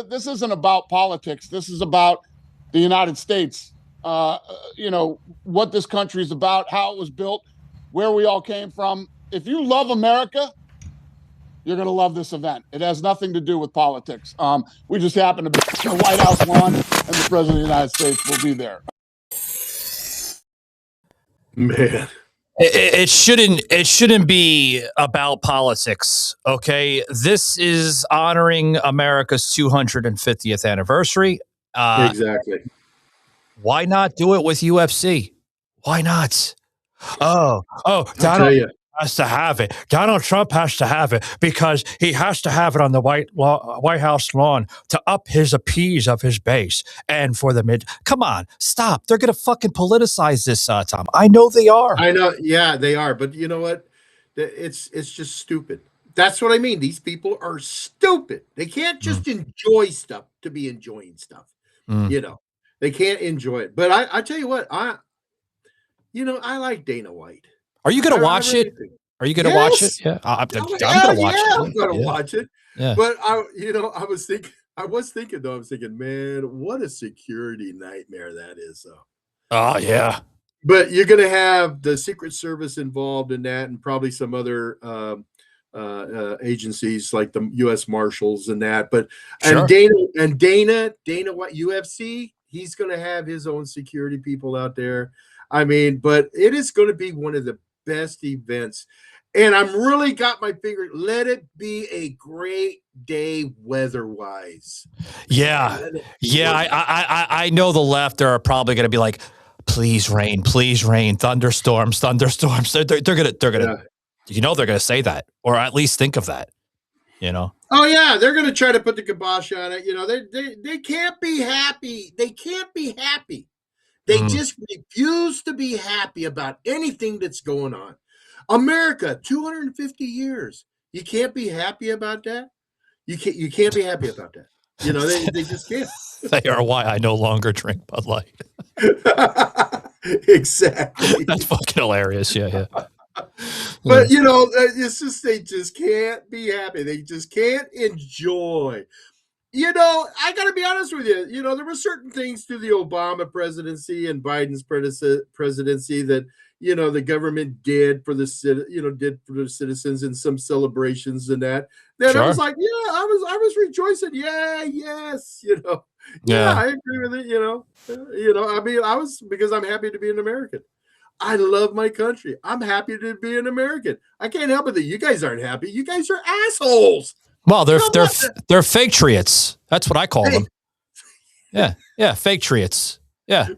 This isn't about politics. This is about the United States, what this country is about, how it was built, where we all came from. If you love America, you're going to love this event. It has nothing to do with politics. We just happen to be in the White House lawn, and the President of the United States will be there. Man. It shouldn't be about politics, okay? This is honoring America's 250th anniversary. Exactly. Why not do it with UFC? Why not? Oh, Donald has to have it. Donald Trump has to have it because he has to have it on the White House lawn to up his appease of his base and for the mid. Come on, stop! They're gonna fucking politicize this, Tom. I know they are. I know, yeah, they are. But you know what? It's just stupid. That's what I mean. These people are stupid. They can't just enjoy stuff to be enjoying stuff. They can't enjoy it. But I tell you what, I like Dana White. Are you going to watch it? Are you going to watch it? Yeah, I'm going to watch it. I'm going to watch it. Yeah. But I was thinking, man, what a security nightmare that is. Oh yeah. But you're going to have the Secret Service involved in that, and probably some other agencies like the U.S. Marshals and that. But sure. and Dana, what UFC? He's going to have his own security people out there. I mean, but it is going to be one of the best events. And I'm really got my finger. Let it be a great day weather-wise. Yeah. I know the left are probably going to be like, please rain, thunderstorms. They're gonna, they're gonna say that, or at least think of that. Oh yeah, they're gonna try to put the kibosh on it. They can't be happy. They can't be happy. They just refuse to be happy about anything that's going on. America, 250 years. You can't be happy about that. You can't be happy about that. They just can't. They are why I no longer drink Bud Light. Exactly. That's fucking hilarious. Yeah. But it's just they just can't be happy. They just can't enjoy. I got to be honest with you. There were certain things through the Obama presidency and Biden's presidency that the government did for the citizens, and some celebrations and that. Sure. I was like, yeah, I was rejoicing. Yeah, yes, Yeah, I agree with it. I mean, because I'm happy to be an American. I love my country. I'm happy to be an American. I can't help it that you guys aren't happy. You guys are assholes. Well, they're fake triots. That's what I call them. Yeah, fake triots. Yeah.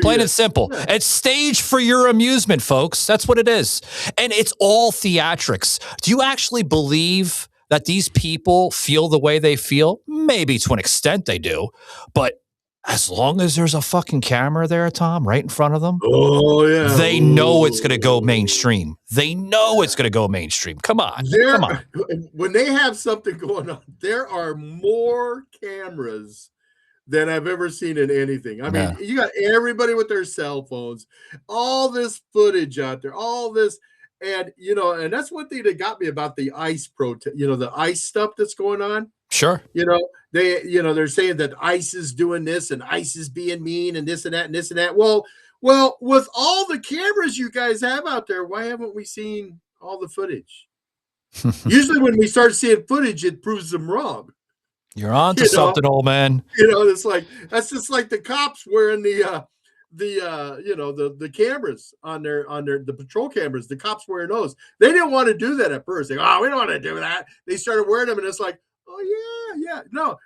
Plain and simple. Yeah. It's staged for your amusement, folks. That's what it is. And it's all theatrics. Do you actually believe that these people feel the way they feel? Maybe to an extent they do. But as long as there's a fucking camera there, Tom, right in front of them, they know it's going to go mainstream. Come on. When they have something going on, there are more cameras than I've ever seen in anything. I mean, you got everybody with their cell phones, all this footage out there, all this. And, and that's one thing that got me about the ICE protest, the ICE stuff that's going on. Sure. They're saying that ICE is doing this and ICE is being mean and this and that and this and that. Well, with all the cameras you guys have out there, why haven't we seen all the footage? Usually when we start seeing footage, it proves them wrong. You're on to something, old man. It's like that's just like the cops wearing the cameras on their the patrol cameras. The cops wearing those. They didn't want to do that at first. We don't want to do that. They started wearing them, and it's like, oh yeah. No.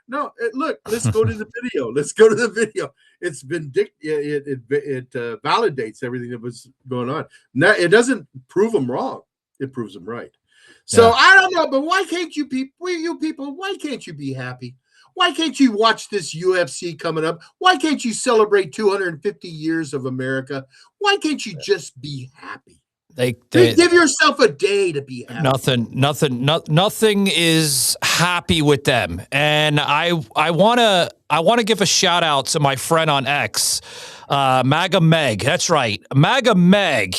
Look, let's go to the video. Let's go to the video. It's it validates everything that was going on. Now it doesn't prove them wrong. It proves them right. So I don't know, but why can't you people? Why can't you be happy? Why can't you watch this UFC coming up? Why can't you celebrate 250 years of America? Why can't you just be happy? They give yourself a day to be happy. Nothing is happy with them. And I want to give a shout out to my friend on X, MAGA Meg. That's right. MAGA Meg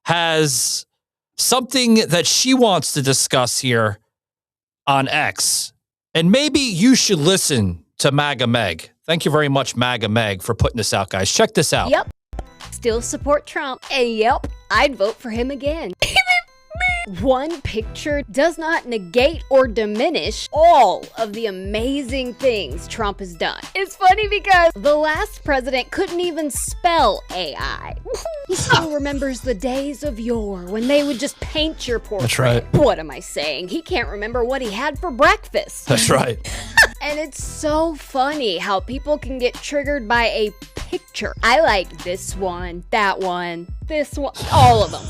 has something that she wants to discuss here on X. And maybe you should listen to MAGA Meg. Thank you very much, MAGA Meg, for putting this out, guys. Check this out. Yep. Still support Trump. And yep, I'd vote for him again. One picture does not negate or diminish all of the amazing things Trump has done. It's funny because the last president couldn't even spell AI. He still remembers the days of yore when they would just paint your portrait. That's right. What am I saying? He can't remember what he had for breakfast. That's right. And it's so funny how people can get triggered by a picture. I like this one, that one, this one, all of them.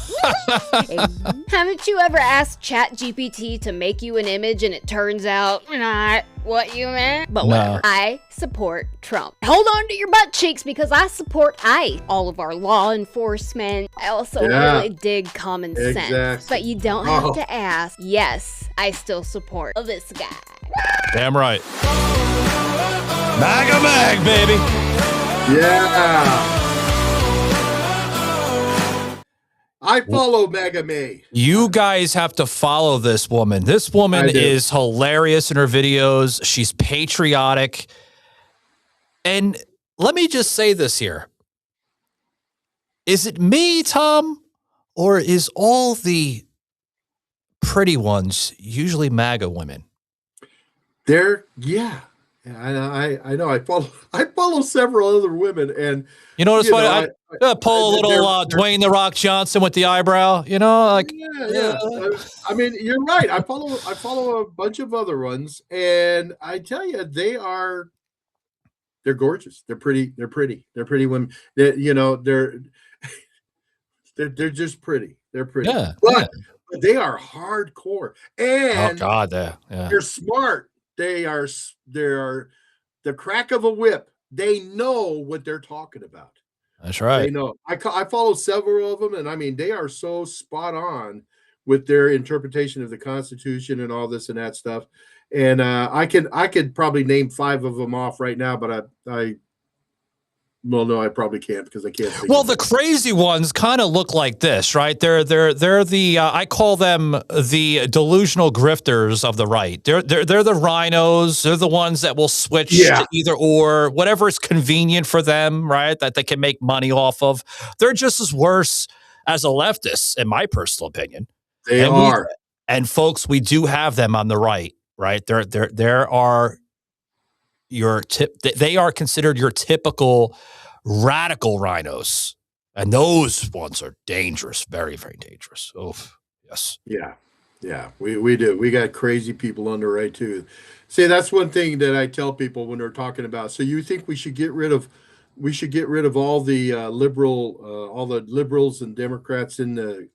Haven't you ever asked ChatGPT to make you an image and it turns out not what you meant? But whatever. I support Trump. Hold on to your butt cheeks because I support all of our law enforcement. I also really dig common sense. But you don't have to ask. Yes, I still support this guy. Damn right. MAGA Mag, baby. Yeah. I follow MAGA May. You guys have to follow this woman. This woman is hilarious in her videos. She's patriotic. And let me just say this here. Is it me, Tom, or is all the pretty ones usually MAGA women? I know. I follow several other women, and you know what's funny? I pull a little Dwayne The Rock Johnson with the eyebrow. You know, like I mean, you're right. I follow a bunch of other ones, and I tell you, they're gorgeous. They're pretty. They're pretty women. They're just pretty. They're pretty. Yeah, but they are hardcore, and they're smart. They're the crack of a whip. They know what they're talking about. That's right. They know. I follow several of them, and I mean, they are so spot on with their interpretation of the Constitution and all this and that stuff. And I could probably name 5 of them off right now, but no, I probably can't because I can't. Well, the crazy ones kind of look like this, right? They're the I call them the delusional grifters of the right. They're the rhinos. They're the ones that will switch to either or, whatever is convenient for them, right? That they can make money off of. They're just as worse as a leftist, in my personal opinion. They are. And folks, we do have them on the right, right? There are they are considered your typical radical rhinos, and those ones are dangerous, very, very dangerous. Oh, yes. Yeah, we do. We got crazy people on the right too. See, that's one thing that I tell people when they're talking about. So you think we should get rid of all the all the liberals and Democrats in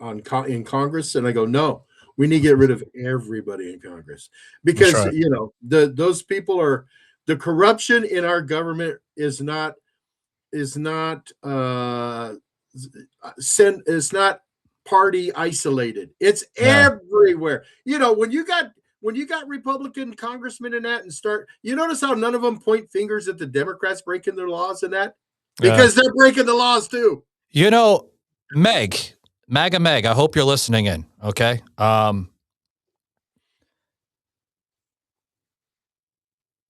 Congress? And I go, no, we need to get rid of everybody in Congress because those people are. The corruption in our government is not party isolated. It's everywhere. When you got Republican congressmen in that and you notice how none of them point fingers at the Democrats breaking their laws and that because they're breaking the laws too. MAGA Meg, I hope you're listening in. Okay.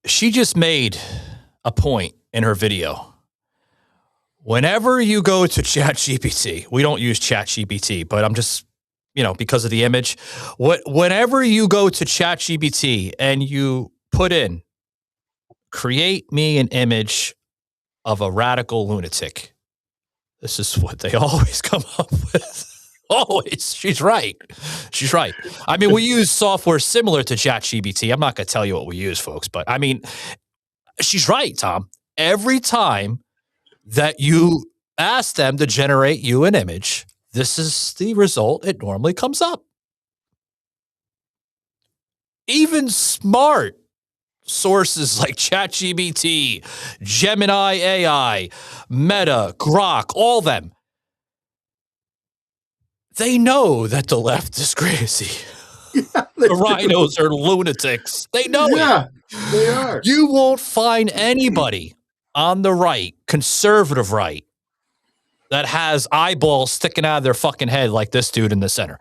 She just made a point in her video. Whenever you go to ChatGPT, we don't use ChatGPT, but I'm just, because of the image. Whenever you go to ChatGPT and you put in, create me an image of a radical lunatic. This is what they always come up with. Always. She's right. She's right. I mean, we use software similar to ChatGPT. I'm not going to tell you what we use, folks, but I mean, she's right, Tom. Every time that you ask them to generate you an image, this is the result it normally comes up. Even smart sources like ChatGPT, Gemini AI, Meta, Grok, all them, they know that the left is crazy. Yeah, the rhinos are lunatics. They know it. They are. You won't find anybody on the right, conservative right, that has eyeballs sticking out of their fucking head like this dude in the center.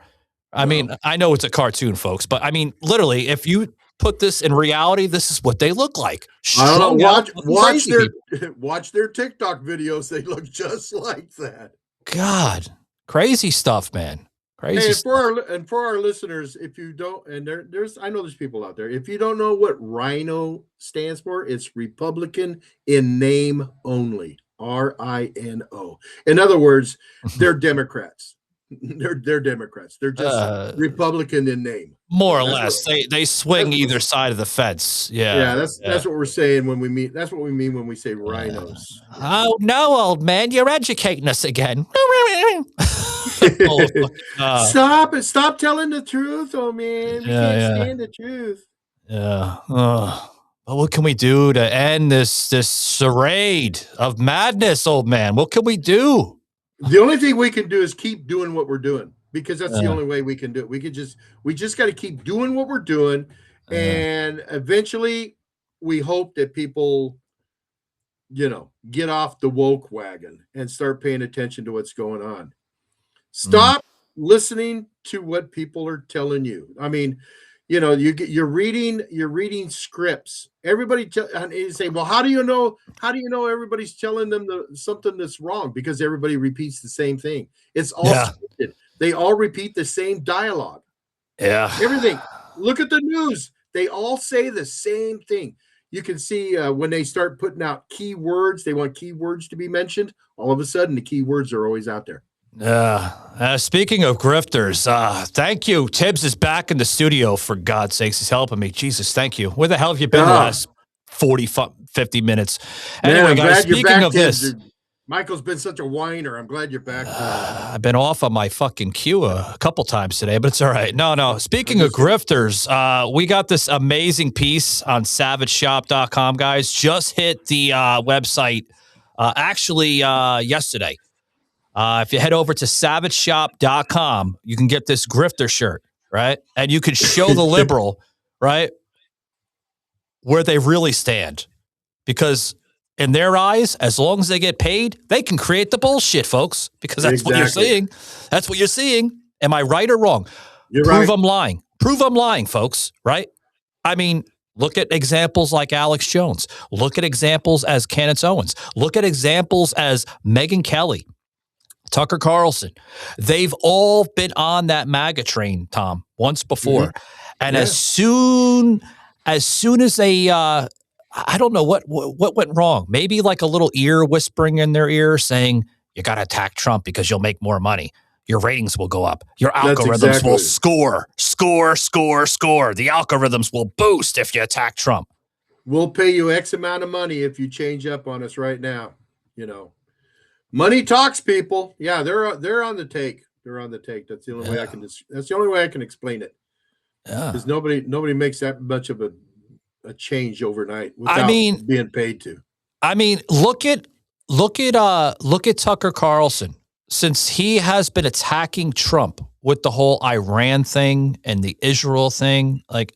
I mean, I know it's a cartoon, folks, but I mean, literally, if you put this in reality, this is what they look like. I don't know. Watch their TikTok videos. They look just like that. God, crazy stuff, man. Crazy. Hey, stuff. For our listeners, if you don't, and I know there's people out there. If you don't know what RINO stands for, it's Republican in name only. RINO. In other words, they're Democrats. They're Democrats. They're just Republican in name. More or less. They swing either side of the fence. Yeah. Yeah, that's what we're saying when we meet. That's what we mean when we say rhinos. Oh no, old man, you're educating us again. Stop telling the truth, oh man. We can't stand the truth. Yeah. But what can we do to end this charade of madness, old man? What can we do? The only thing we can do is keep doing what we're doing, because that's the only way we can do it. We just got to keep doing what we're doing, and eventually we hope that people, get off the woke wagon and start paying attention to what's going on. Stop listening to what people are telling you. I mean, you're reading scripts. Everybody and you say, well, how do you know everybody's telling them something that's wrong? Because everybody repeats the same thing. It's all scripted. They all repeat the same dialogue. Yeah. Everything. Look at the news. They all say the same thing. You can see when they start putting out keywords, they want keywords to be mentioned. All of a sudden, the keywords are always out there. Speaking of grifters, thank you. Tibbs is back in the studio, for God's sakes. He's helping me. Jesus, thank you. Where the hell have you been the last 50 minutes? Anyway, guys, speaking of this, Michael's been such a whiner. I'm glad you're back. I've been off on my fucking queue a couple times today, but it's all right. No. Speaking of grifters, we got this amazing piece on savageshop.com, guys. Just hit the website yesterday. If you head over to savageshop.com, you can get this grifter shirt, right? And you can show the liberal, right, where they really stand. Because in their eyes, as long as they get paid, they can create the bullshit, folks, because that's what you're seeing. That's what you're seeing. Am I right or wrong? You're Prove right. I'm lying. Prove I'm lying, folks, right? I mean, look at examples like Alex Jones. Look at examples as Candace Owens. Look at examples as Megyn Kelly, Tucker Carlson. They've all been on that MAGA train, Tom, once before. Mm-hmm. And as soon as they, I don't know what went wrong. Maybe like a little ear whispering in their ear saying, you got to attack Trump because you'll make more money. Your ratings will go up. Your algorithms will score. The algorithms will boost if you attack Trump. We'll pay you X amount of money if you change up on us right now. Money talks, people. Yeah, they're on the take. They're on the take. That's the only way I can. That's the only way I can explain it. Yeah, because nobody makes that much of a change overnight without being paid to. I mean, look at Tucker Carlson. Since he has been attacking Trump with the whole Iran thing and the Israel thing, like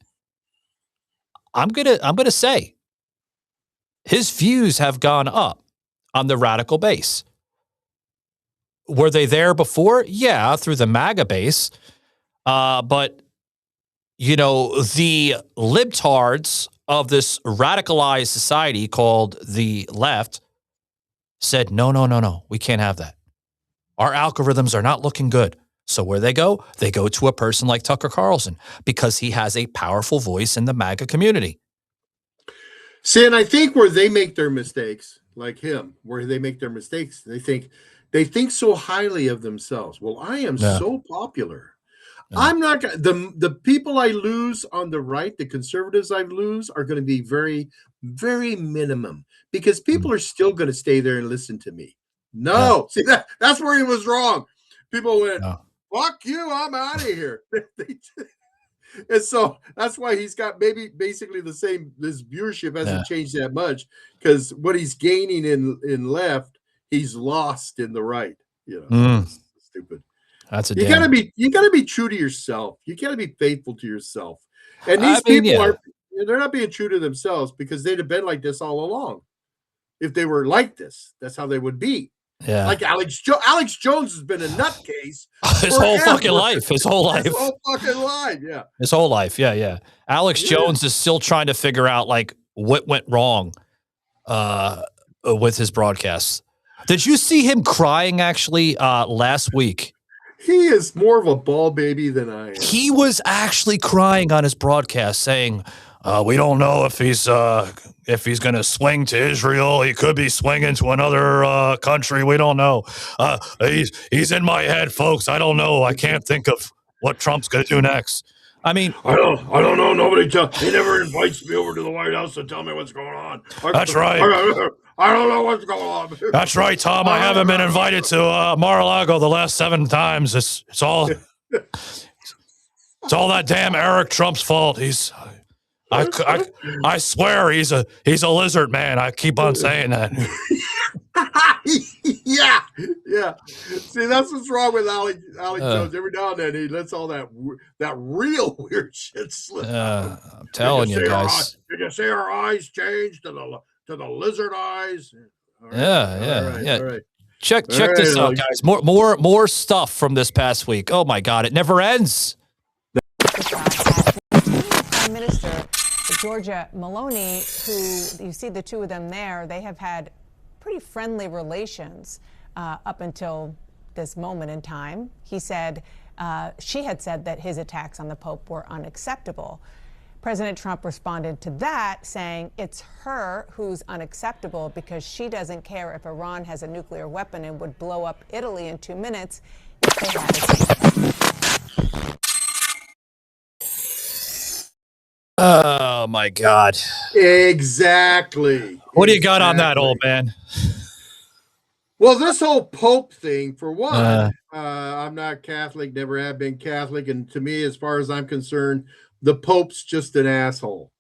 I'm gonna say his views have gone up on the radical base. Were they there before? Yeah, through the MAGA base. But, the libtards of this radicalized society called the left said, no, we can't have that. Our algorithms are not looking good. So where they go? They go to a person like Tucker Carlson because he has a powerful voice in the MAGA community. See, and I think where they make their mistakes, like him, where they make their mistakes, they think so highly of themselves. Well, I am Yeah. so popular. Yeah. I'm not gonna the people I lose on the right, the conservatives I lose are going to be very, very minimum because people are still going to stay there and listen to me. No, see that's where he was wrong. People went, fuck you, I'm out of here. And so that's why he's got basically the same. This viewership hasn't changed that much because what he's gaining in left, he's lost in the right. You know, it's stupid. That's you gotta be true to yourself. You gotta be faithful to yourself. And these they're not being true to themselves because they'd have been like this all along. If they were like this, that's how they would be. Yeah. Like Alex Jones has been a nutcase his whole fucking life. His whole life. His whole fucking life. Yeah. His whole life. Yeah. Yeah. Alex Jones is still trying to figure out like what went wrong with his broadcasts. Did you see him crying actually last week? He is more of a ball baby than I am. He was actually crying on his broadcast saying, we don't know if he's going to swing to Israel. He could be swinging to another country. We don't know. He's in my head, folks. I don't know. I can't think of what Trump's going to do next. I mean, I don't know. He never invites me over to the White House to tell me what's going on. That's right. I don't know what's going on. That's right, Tom. I haven't been invited to Mar-a-Lago the last 7 times. It's all that damn Eric Trump's fault. I swear he's a lizard man. I keep on saying that. yeah. See, that's what's wrong with Alex Jones. Every now and then he lets all that real weird shit slip. I'm telling you guys. Did you see our eyes change to the lizard eyes? All right. All right. Check this out, guys. More stuff from this past week. Oh my God, it never ends. Prime Minister Georgia Maloney, who you see the two of them there, they have had pretty friendly relations up until this moment in time. He said, she had said that his attacks on the Pope were unacceptable. President Trump responded to that, saying it's her who's unacceptable because she doesn't care if Iran has a nuclear weapon and would blow up Italy in 2 minutes if they had it. Oh my God. Exactly. What do you got on that, old man? Well, this whole Pope thing, for one, I'm not Catholic, never have been Catholic, and to me, as far as I'm concerned, the Pope's just an asshole.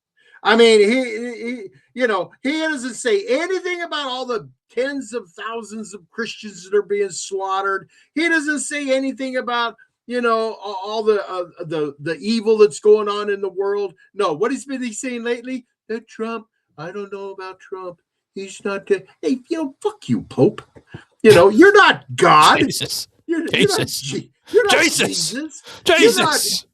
I mean, he doesn't say anything about all the tens of thousands of Christians that are being slaughtered. He doesn't say anything about, all the evil that's going on in the world. No, what he's been saying lately? That Trump, I don't know about Trump. He's not good. Hey, fuck you, Pope. You're not God. Jesus. You're not Jesus. Jesus. Jesus.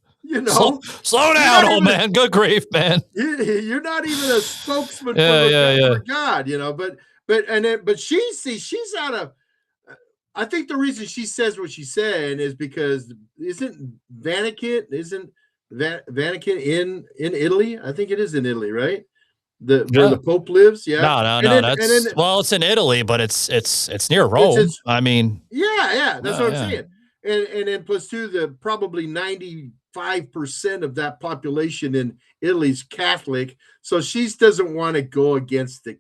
Slow down, old man. Good grief, man. You're not even a spokesman for God, But she's out of. I think the reason she says what she's saying is because isn't Vatican in Italy? I think it is in Italy, right? Where the Pope lives. Yeah. No. It's in Italy, but it's near Rome. I mean, that's what I'm saying. And then plus two, the probably 95% of that population in Italy is Catholic. So she doesn't want to go against the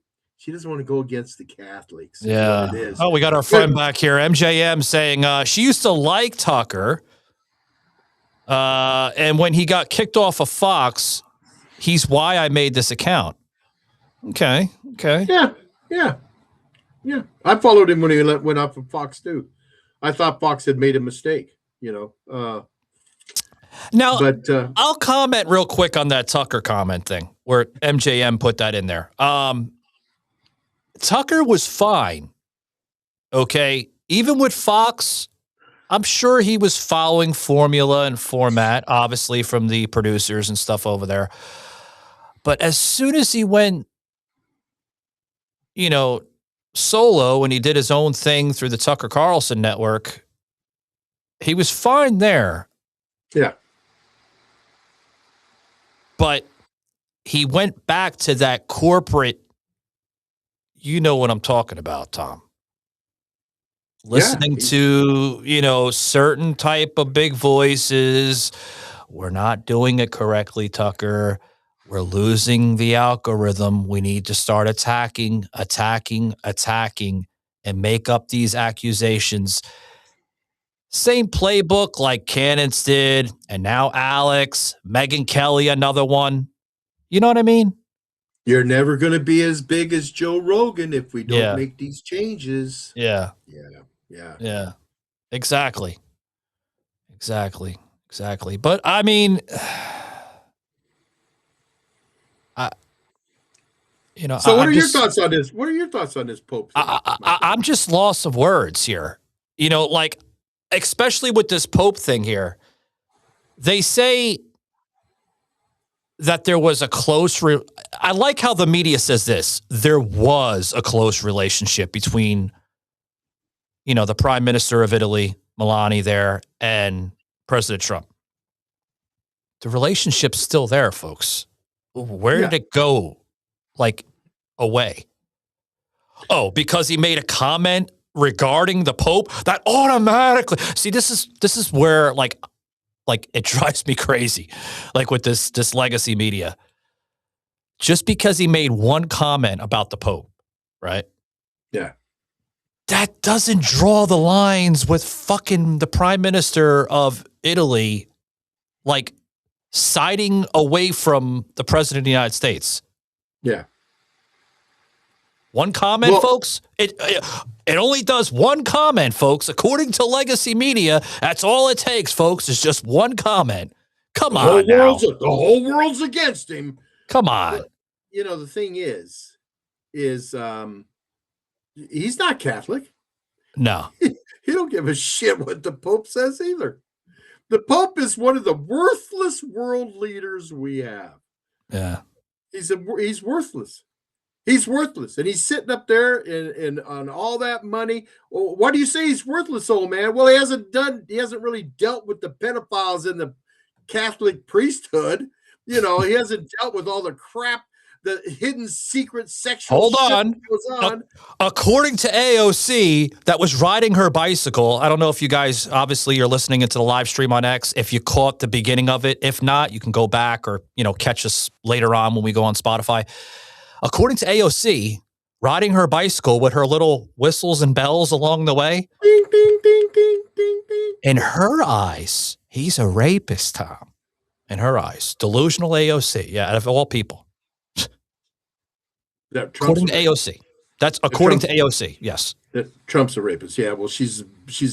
Catholics. Yeah. Oh, we got our friend back here, MJM, saying she used to like Tucker. And when he got kicked off of Fox, he's why I made this account. Okay. Yeah. I followed him when he went off of Fox too. I thought Fox had made a mistake, Now, but I'll comment real quick on that Tucker comment thing where MJM put that in there. Tucker was fine. Okay. Even with Fox, I'm sure he was following formula and format, obviously from the producers and stuff over there. But as soon as he went, solo and he did his own thing through the Tucker Carlson network, he was fine there. Yeah. But he went back to that corporate, you know what I'm talking about, Tom. Listening to, certain type of big voices. We're not doing it correctly, Tucker. We're losing the algorithm. We need to start attacking, and make up these accusations. Same playbook like Cannons did, and now Alex, Megyn Kelly, another one. You know what I mean? You're never going to be as big as Joe Rogan if we don't make these changes. Yeah. Exactly. But I mean, So what are your thoughts on this? What are your thoughts on this Pope thing? I'm just lost of words here. Like, especially with this Pope thing here. They say that there was a close I like how the media says this. There was a close relationship between, the Prime Minister of Italy, Meloni there, and President Trump. The relationship's still there, folks. Where did it go? Like, away? Oh, because he made a comment regarding the Pope that automatically. See, this is where like it drives me crazy, like with this legacy media. Just because he made one comment about the Pope, right? Yeah. That doesn't draw the lines with fucking the Prime Minister of Italy, like siding away from the President of the United States. Yeah. One comment, folks. It only does one comment, folks. According to legacy media, that's all it takes, folks, is just one comment. Come on now. The whole world's against him. Come on. But, the thing is he's not Catholic. No. He don't give a shit what the Pope says either. The Pope is one of the worthless world leaders we have. Yeah. He's worthless. He's worthless, and he's sitting up there and on all that money. Well, why do you say he's worthless, old man? Well, he hasn't really dealt with the pedophiles in the Catholic priesthood. He hasn't dealt with all the crap, the hidden secret sexual shit that goes on. According to AOC, that was riding her bicycle. I don't know if you guys, obviously, you're listening into the live stream on X, if you caught the beginning of it. If not, you can go back or, catch us later on when we go on Spotify. According to AOC, riding her bicycle with her little whistles and bells along the way. Ding, ding, ding, ding, ding, ding. In her eyes, he's a rapist, Tom. In her eyes. Delusional AOC. Yeah, out of all people. According to AOC. That's according to AOC, yes. That Trump's a rapist. Yeah, well, she's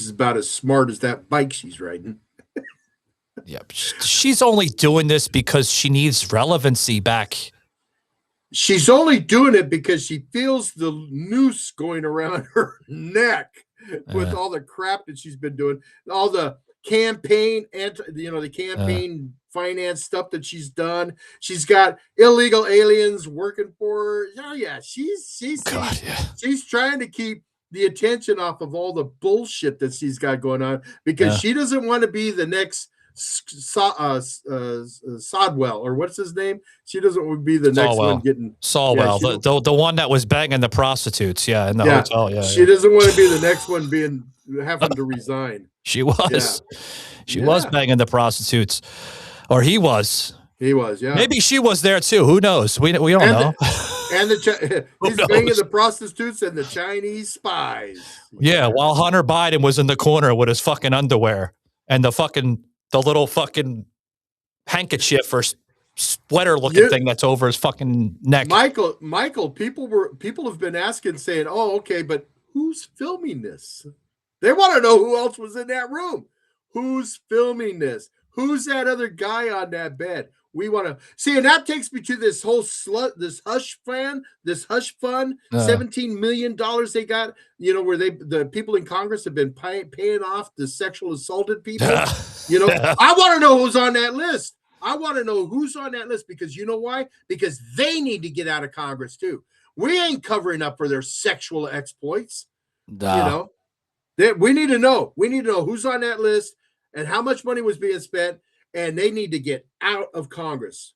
about as smart as that bike she's riding. Yeah, she's only doing this because she needs relevancy back. She's only doing it because she feels the noose going around her neck with all the crap that she's been doing, all the campaign the campaign finance stuff that she's done. She's got illegal aliens working for her. Oh yeah, she's trying to keep the attention off of all the bullshit that she's got going on because she doesn't want to be the next Sodwell, or what's his name? She doesn't want to be the next one getting Solwell, the one that was banging the prostitutes, in the hotel. Yeah, she doesn't want to be the next one having to resign. She was, she was banging the prostitutes, or he was. He was, yeah. Maybe she was there too. Who knows? We don't know. And he's banging the prostitutes and the Chinese spies. Yeah, while Hunter Biden was in the corner with his fucking underwear and the little fucking handkerchief or sweater looking thing that's over his fucking neck. Michael, people have been asking, saying, "Oh, okay, but who's filming this?" They want to know who else was in that room. Who's filming this? Who's that other guy on that bed? We want to see, and that takes me to this whole this hush fund, $17 million they got, where the people in Congress have been paying off the sexual assaulted people. I want to know who's on that list. I want to know who's on that list because you know why? Because they need to get out of Congress too. We ain't covering up for their sexual exploits. We need to know. We need to know who's on that list and how much money was being spent. And they need to get out of Congress.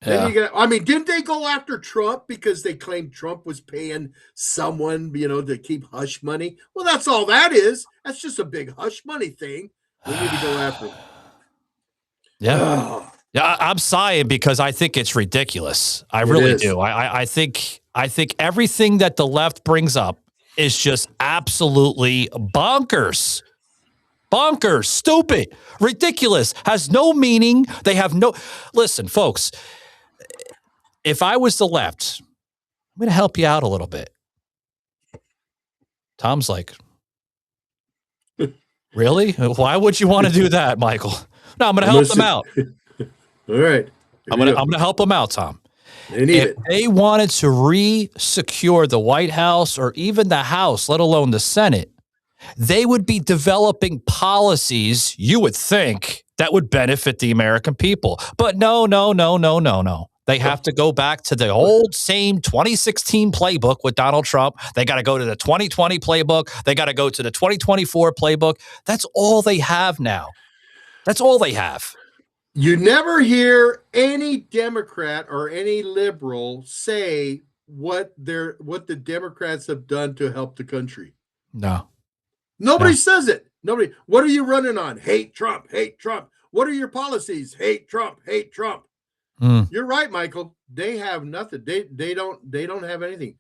Then you I mean, didn't they go after Trump because they claimed Trump was paying someone, to keep hush money? Well, that's all that is. That's just a big hush money thing. We need to go after him. Yeah. Yeah, I'm sighing because I think it's ridiculous. I really do. I think everything that the left brings up is just absolutely bonkers. Bonkers, stupid, ridiculous, has no meaning. They have no... Listen, folks, if I was the left, I'm going to help you out a little bit. Tom's like, really? Why would you want to do that, Michael? No, I'm going to help them out. All right. I'm gonna help them out, Tom. If they wanted to re-secure the White House or even the House, let alone the Senate, they would be developing policies, you would think, that would benefit the American people. But no. They have to go back to the old same 2016 playbook with Donald Trump. They got to go to the 2020 playbook. They got to go to the 2024 playbook. That's all they have now. That's all they have. You never hear any Democrat or any liberal say what the Democrats have done to help the country. No. Nobody says it. Nobody. What are you running on? Hate Trump. Hate Trump. What are your policies? Hate Trump. Hate Trump. You're right, Michael. They have nothing. They don't have anything.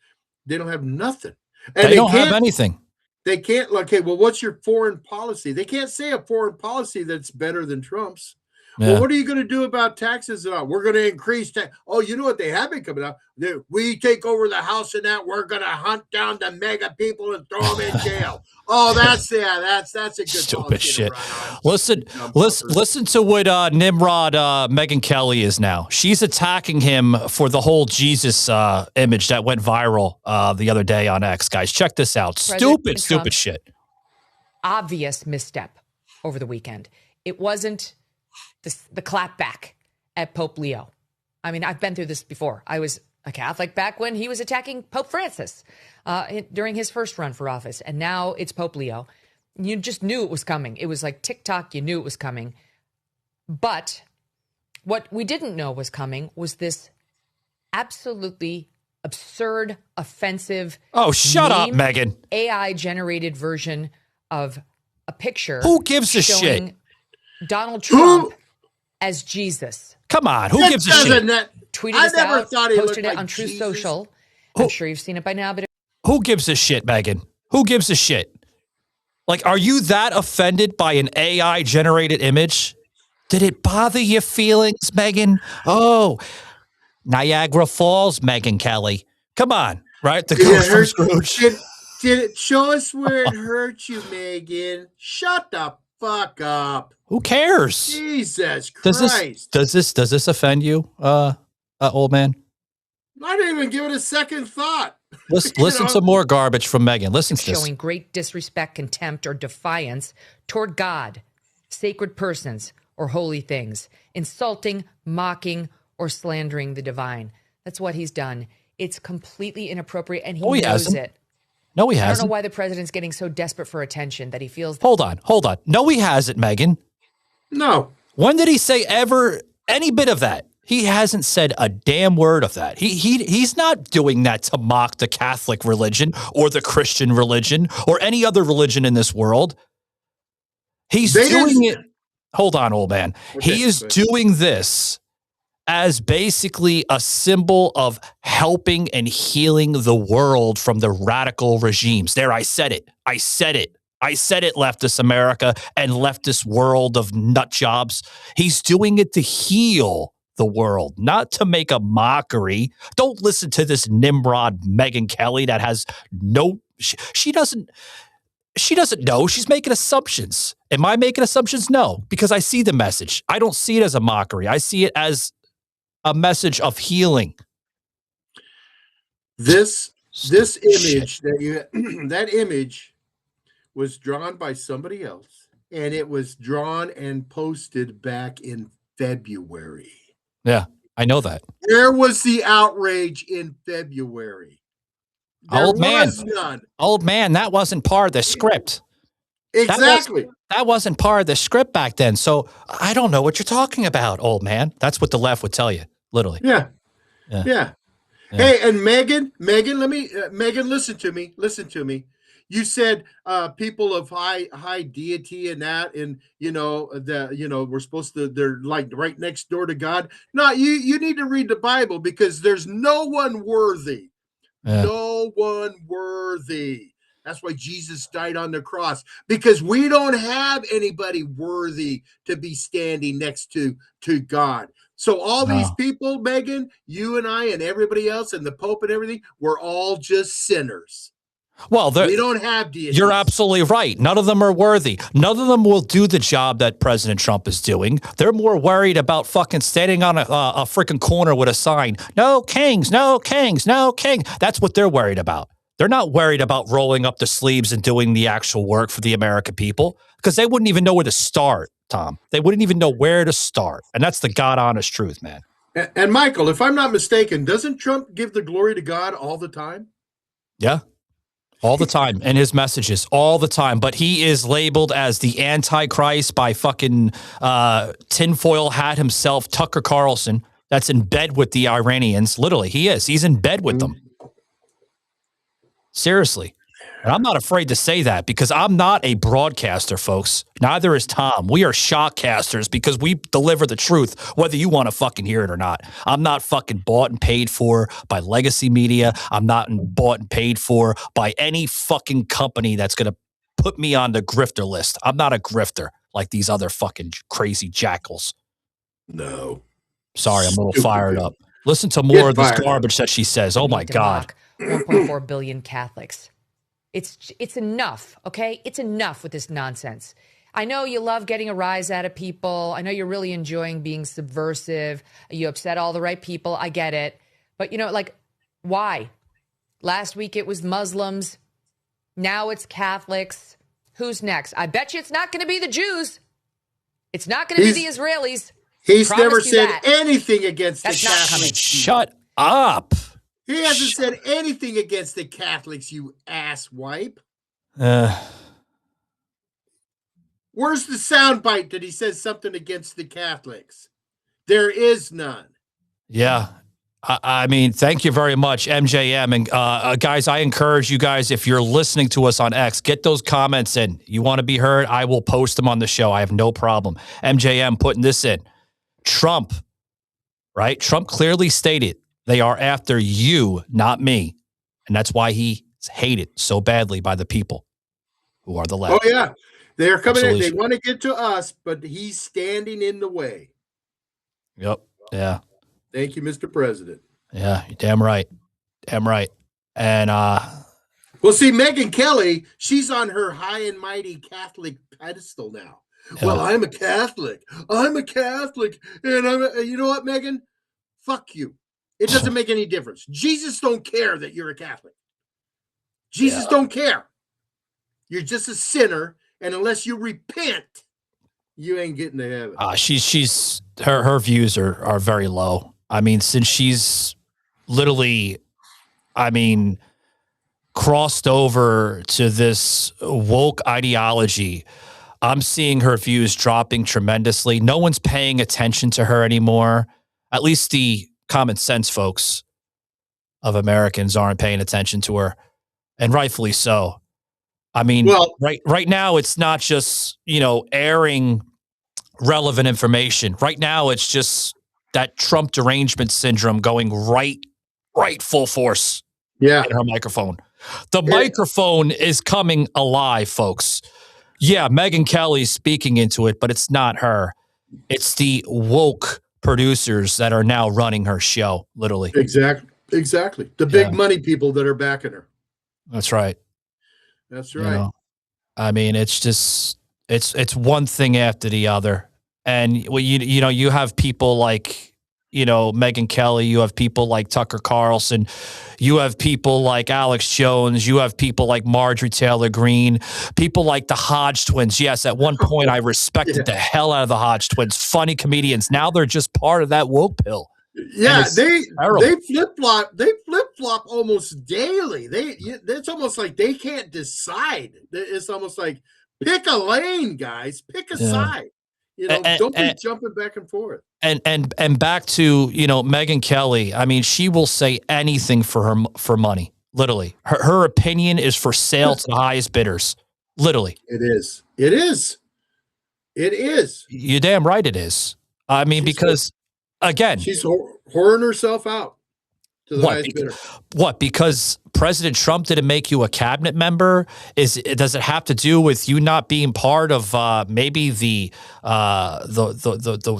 They don't have nothing. And they don't have anything. They can't. Okay, well, what's your foreign policy? They can't say a foreign policy that's better than Trump's. Yeah. Well, what are you going to do about taxes and all? We're going to increase tax. Oh, you know what? They have been coming out. We take over the House and that we're going to hunt down the mega people and throw them in jail. Oh, that's a good stupid shit. Listen to what Nimrod Megyn Kelly is now. She's attacking him for the whole Jesus image that went viral the other day on X. Guys, check this out. Stupid shit. Obvious misstep over the weekend. It wasn't the clapback at Pope Leo. I mean, I've been through this before. I was a Catholic back when he was attacking Pope Francis during his first run for office. And now it's Pope Leo. You just knew it was coming. It was like TikTok. You knew it was coming. But what we didn't know was coming was this absolutely absurd, offensive... Oh, shut up, Megan. AI-generated version of a picture. Who gives a shit? Donald Trump as Jesus. Come on, who gives a shit? Tweeted us out, posted it on Truth Social. I'm sure you've seen it by now. But who gives a shit, Megan? Who gives a shit? Like, are you that offended by an AI-generated image? Did it bother your feelings, Megan? Oh, Niagara Falls, Megyn Kelly. Come on, right? The ghost from Scrooge. Did it show us where it hurt you, Megan? Shut the fuck up. Who cares? Jesus Christ. Does this offend you, old man? I didn't even give it a second thought. Listen to more garbage from Megan. Listen to this. Showing great disrespect, contempt, or defiance toward God, sacred persons, or holy things. Insulting, mocking, or slandering the divine. That's what he's done. It's completely inappropriate, and he knows it. No, he hasn't. I don't know why the president's getting so desperate for attention that he feels... Hold on. No, he hasn't, Megan. No. When did he say ever any bit of that? He hasn't said a damn word of that. He's not doing that to mock the Catholic religion or the Christian religion or any other religion in this world. He's doing it... Hold on, old man. Okay, he is doing this as basically a symbol of helping and healing the world from the radical regimes. There, I said it, leftist America and leftist world of nut jobs. He's doing it to heal the world, not to make a mockery. Don't listen to this Nimrod Megyn Kelly that has no... She doesn't know. She's making assumptions. Am I making assumptions? No, because I see the message. I don't see it as a mockery. I see it as a message of healing. This image that image was drawn by somebody else, and it was drawn and posted back in February. Yeah, I know that. There was the outrage in February. Old man, that wasn't part of the script. Exactly. That wasn't part of the script back then. So I don't know what you're talking about, old man. That's what the left would tell you. literally. Yeah. Yeah. Yeah. Hey, and Megan, Megan, listen to me. You said people of high deity and that, and we're supposed to, they're like right next door to God. No, you need to read the Bible, because there's no one worthy. Yeah. No one worthy. That's why Jesus died on the cross, because we don't have anybody worthy to be standing next to God. So all these people, Megan, you and I and everybody else and the Pope and everything, we're all just sinners. Well, we don't have deities. You're absolutely right. None of them are worthy. None of them will do the job that President Trump is doing. They're more worried about fucking standing on a freaking corner with a sign. No kings, no kings, no king. That's what they're worried about. They're not worried about rolling up the sleeves and doing the actual work for the American people, because they wouldn't even know where to start, Tom. They wouldn't even know where to start. And that's the God honest truth, man. And Michael, if I'm not mistaken, doesn't Trump give the glory to God all the time? Yeah. All the time in his messages, all the time. But he is labeled as the Antichrist by fucking tinfoil hat himself, Tucker Carlson, that's in bed with the Iranians. Literally, he is. He's in bed with them. Seriously. And I'm not afraid to say that, because I'm not a broadcaster, folks. Neither is Tom. We are shockcasters, because we deliver the truth, whether you want to fucking hear it or not. I'm not fucking bought and paid for by legacy media. I'm not bought and paid for by any fucking company that's going to put me on the grifter list. I'm not a grifter like these other fucking crazy jackals. No. Sorry, I'm a little fired up. Listen to more of this garbage that she says. Oh my God. 1.4 billion Catholics. It's enough, okay? It's enough with this nonsense. I know you love getting a rise out of people. I know you're really enjoying being subversive. You upset all the right people. I get it. But, why? Last week it was Muslims. Now it's Catholics. Who's next? I bet you it's not going to be the Jews. It's not going to be the Israelis. He's never said anything against the Catholics. Shut up. He hasn't said anything against the Catholics, you asswipe. Where's the soundbite that he says something against the Catholics? There is none. Yeah. I mean, thank you very much, MJM. And guys, I encourage you guys, if you're listening to us on X, get those comments in. You want to be heard? I will post them on the show. I have no problem. MJM putting this in. Trump, right? Trump clearly stated, they are after you, not me. And that's why he's hated so badly by the people who are the left. Oh, yeah. They're coming in. They Absolutely. want to get to us, but he's standing in the way. Yep. Yeah. Thank you, Mr. President. Yeah. You're damn right. Damn right. And, well, see, Megyn Kelly, she's on her high and mighty Catholic pedestal now. Yeah. Well, I'm a Catholic. I'm a Catholic. And you know what, Megan? Fuck you. It doesn't make any difference. Jesus don't care that you're a Catholic. Jesus don't care. You're just a sinner, and unless you repent, you ain't getting to heaven. She's her views are very low. I mean, since she's literally, crossed over to this woke ideology, I'm seeing her views dropping tremendously. No one's paying attention to her anymore. At least the common sense folks of Americans aren't paying attention to her, and rightfully so. I mean, right now it's not just, airing relevant information. Right now it's just that Trump derangement syndrome going right full force in her microphone. The microphone is coming alive, folks. Yeah, Megyn Kelly's speaking into it, but it's not her. It's the woke producers that are now running her show, literally. Exactly. The big money people that are backing her. That's right. That's right. I mean, it's just it's one thing after the other. And you have people like, Megyn Kelly, you have people like Tucker Carlson, you have people like Alex Jones, you have people like Marjorie Taylor Greene, people like the Hodge twins. Yes, at one point I respected the hell out of the Hodge twins. Funny comedians. Now they're just part of that woke pill. Yeah, they flip flop almost daily. It's almost like they can't decide. It's almost like pick a lane, guys. Pick a side. You know, don't be jumping back and forth. And back to, you know, Megyn Kelly. I mean, she will say anything for money. Literally, her opinion is for sale to the highest bidders. Literally, it is. It is. It is. You're damn right. It is. I mean, because again, she's whoring herself out to the highest bidder. What? Because President Trump didn't make you a cabinet member? Does it have to do with you not being part of maybe the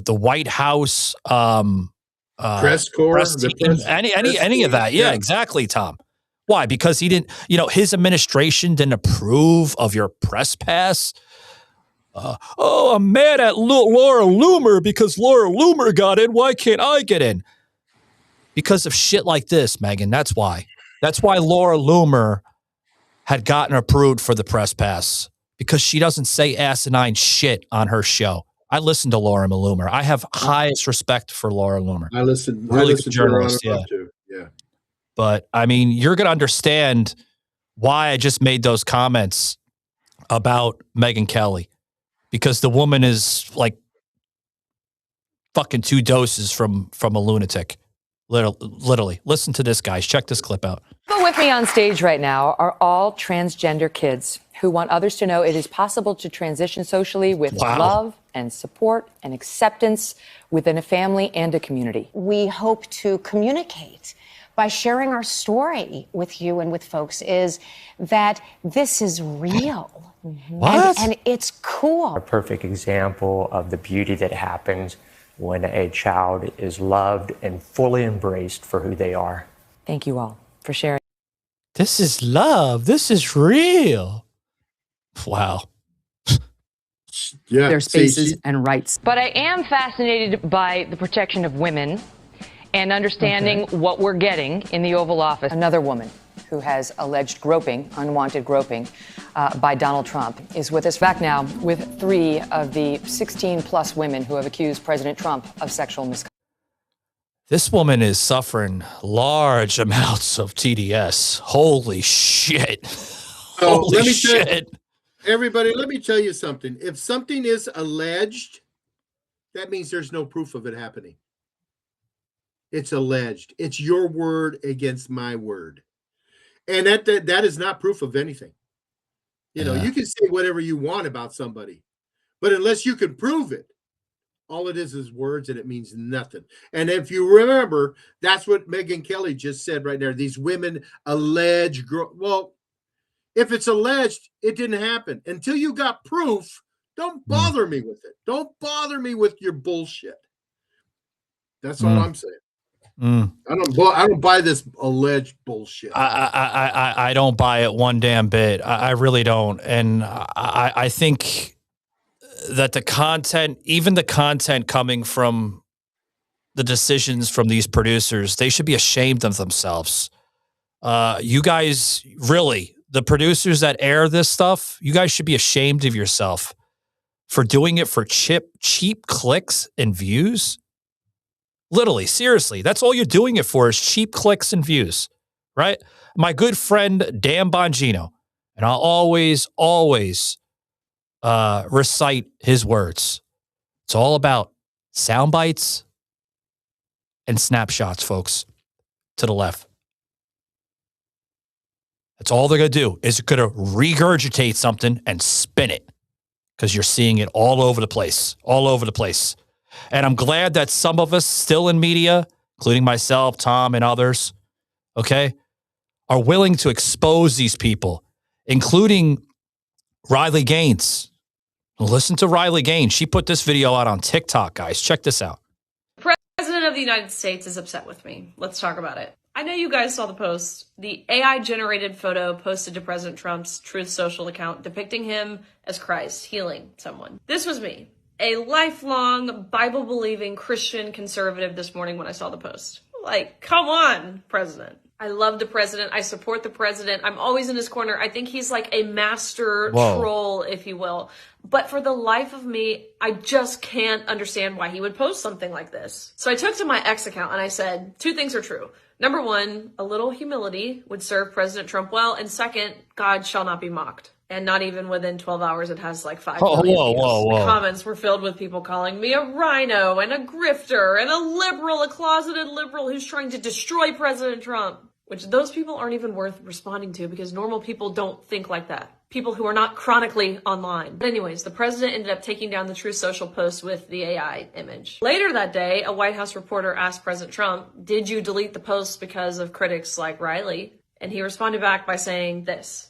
White House press corps, any of that? Yeah, exactly, Tom. Why? Because he didn't, you know, his administration didn't approve of your press pass. I'm mad at Laura Loomer because Laura Loomer got in. Why can't I get in? Because of shit like this, Megan. That's why. That's why Laura Loomer had gotten approved for the press pass, because she doesn't say asinine shit on her show. I listen to Laura Loomer. I have highest respect for Laura Loomer. I listen good to journalist, her too. Yeah. But I mean, you're going to understand why I just made those comments about Megyn Kelly, because the woman is like fucking 2 doses from a lunatic. Literally. Listen to this, guys. Check this clip out. But with me on stage right now are all transgender kids who want others to know it is possible to transition socially with love and support and acceptance within a family and a community. We hope to communicate by sharing our story with you and with folks is that this is real. What? And it's cool. A perfect example of the beauty that happens when a child is loved and fully embraced for who they are. Thank you all for sharing. This is love. This is real. Wow. Yeah, their spaces and rights. But I am fascinated by the protection of women and understanding what we're getting in the Oval Office. Another woman who has alleged groping, unwanted groping, by Donald Trump is with us back now with 3 of the 16-plus women who have accused President Trump of sexual misconduct. This woman is suffering large amounts of TDS. Holy shit. Holy let me shit. Everybody, let me tell you something. If something is alleged, that means there's no proof of it happening. It's alleged. It's your word against my word. And that is not proof of anything. You know, you can say whatever you want about somebody, but unless you can prove it, all it is words, and it means nothing. And if you remember, that's what Megyn Kelly just said right there. These women allege. Well, if it's alleged, it didn't happen. Until you got proof, don't bother me with it. Don't bother me with your bullshit. That's all I'm saying. I don't buy this alleged bullshit. I don't buy it one damn bit. I really don't. And I think that the content, even the content coming from the decisions from these producers, they should be ashamed of themselves. You guys, really, the producers that air this stuff, you guys should be ashamed of yourself for doing it for cheap clicks and views. Literally, seriously, that's all you're doing it for is cheap clicks and views, right? My good friend, Dan Bongino, and I'll always recite his words. It's all about sound bites and snapshots, folks, to the left. That's all they're going to do is going to regurgitate something and spin it, because you're seeing it all over the place. And I'm glad that some of us still in media, including myself, Tom, and others, okay, are willing to expose these people, including Riley Gaines. Listen to Riley Gaines. She put this video out on TikTok, guys. Check this out. The President of the United States is upset with me. Let's talk about it. I know you guys saw the post. The AI-generated photo posted to President Trump's Truth Social account depicting him as Christ healing someone. This was me, a lifelong Bible-believing Christian conservative, this morning when I saw the post. Like, come on, President. I love the president. I support the president. I'm always in his corner. I think he's like a master troll, if you will. But for the life of me, I just can't understand why he would post something like this. So I took to my X account and I said, 2 things are true. Number 1, a little humility would serve President Trump well. And second, God shall not be mocked. And not even within 12 hours, it has like 5 Oh, million whoa, views. whoa, whoa. The comments were filled with people calling me a rhino and a grifter and a liberal, a closeted liberal who's trying to destroy President Trump. Which those people aren't even worth responding to because normal people don't think like that. People who are not chronically online. But anyways, the president ended up taking down the Truth Social post with the AI image. Later that day, a White House reporter asked President Trump, "Did you delete the post because of critics like Riley?" And he responded back by saying this: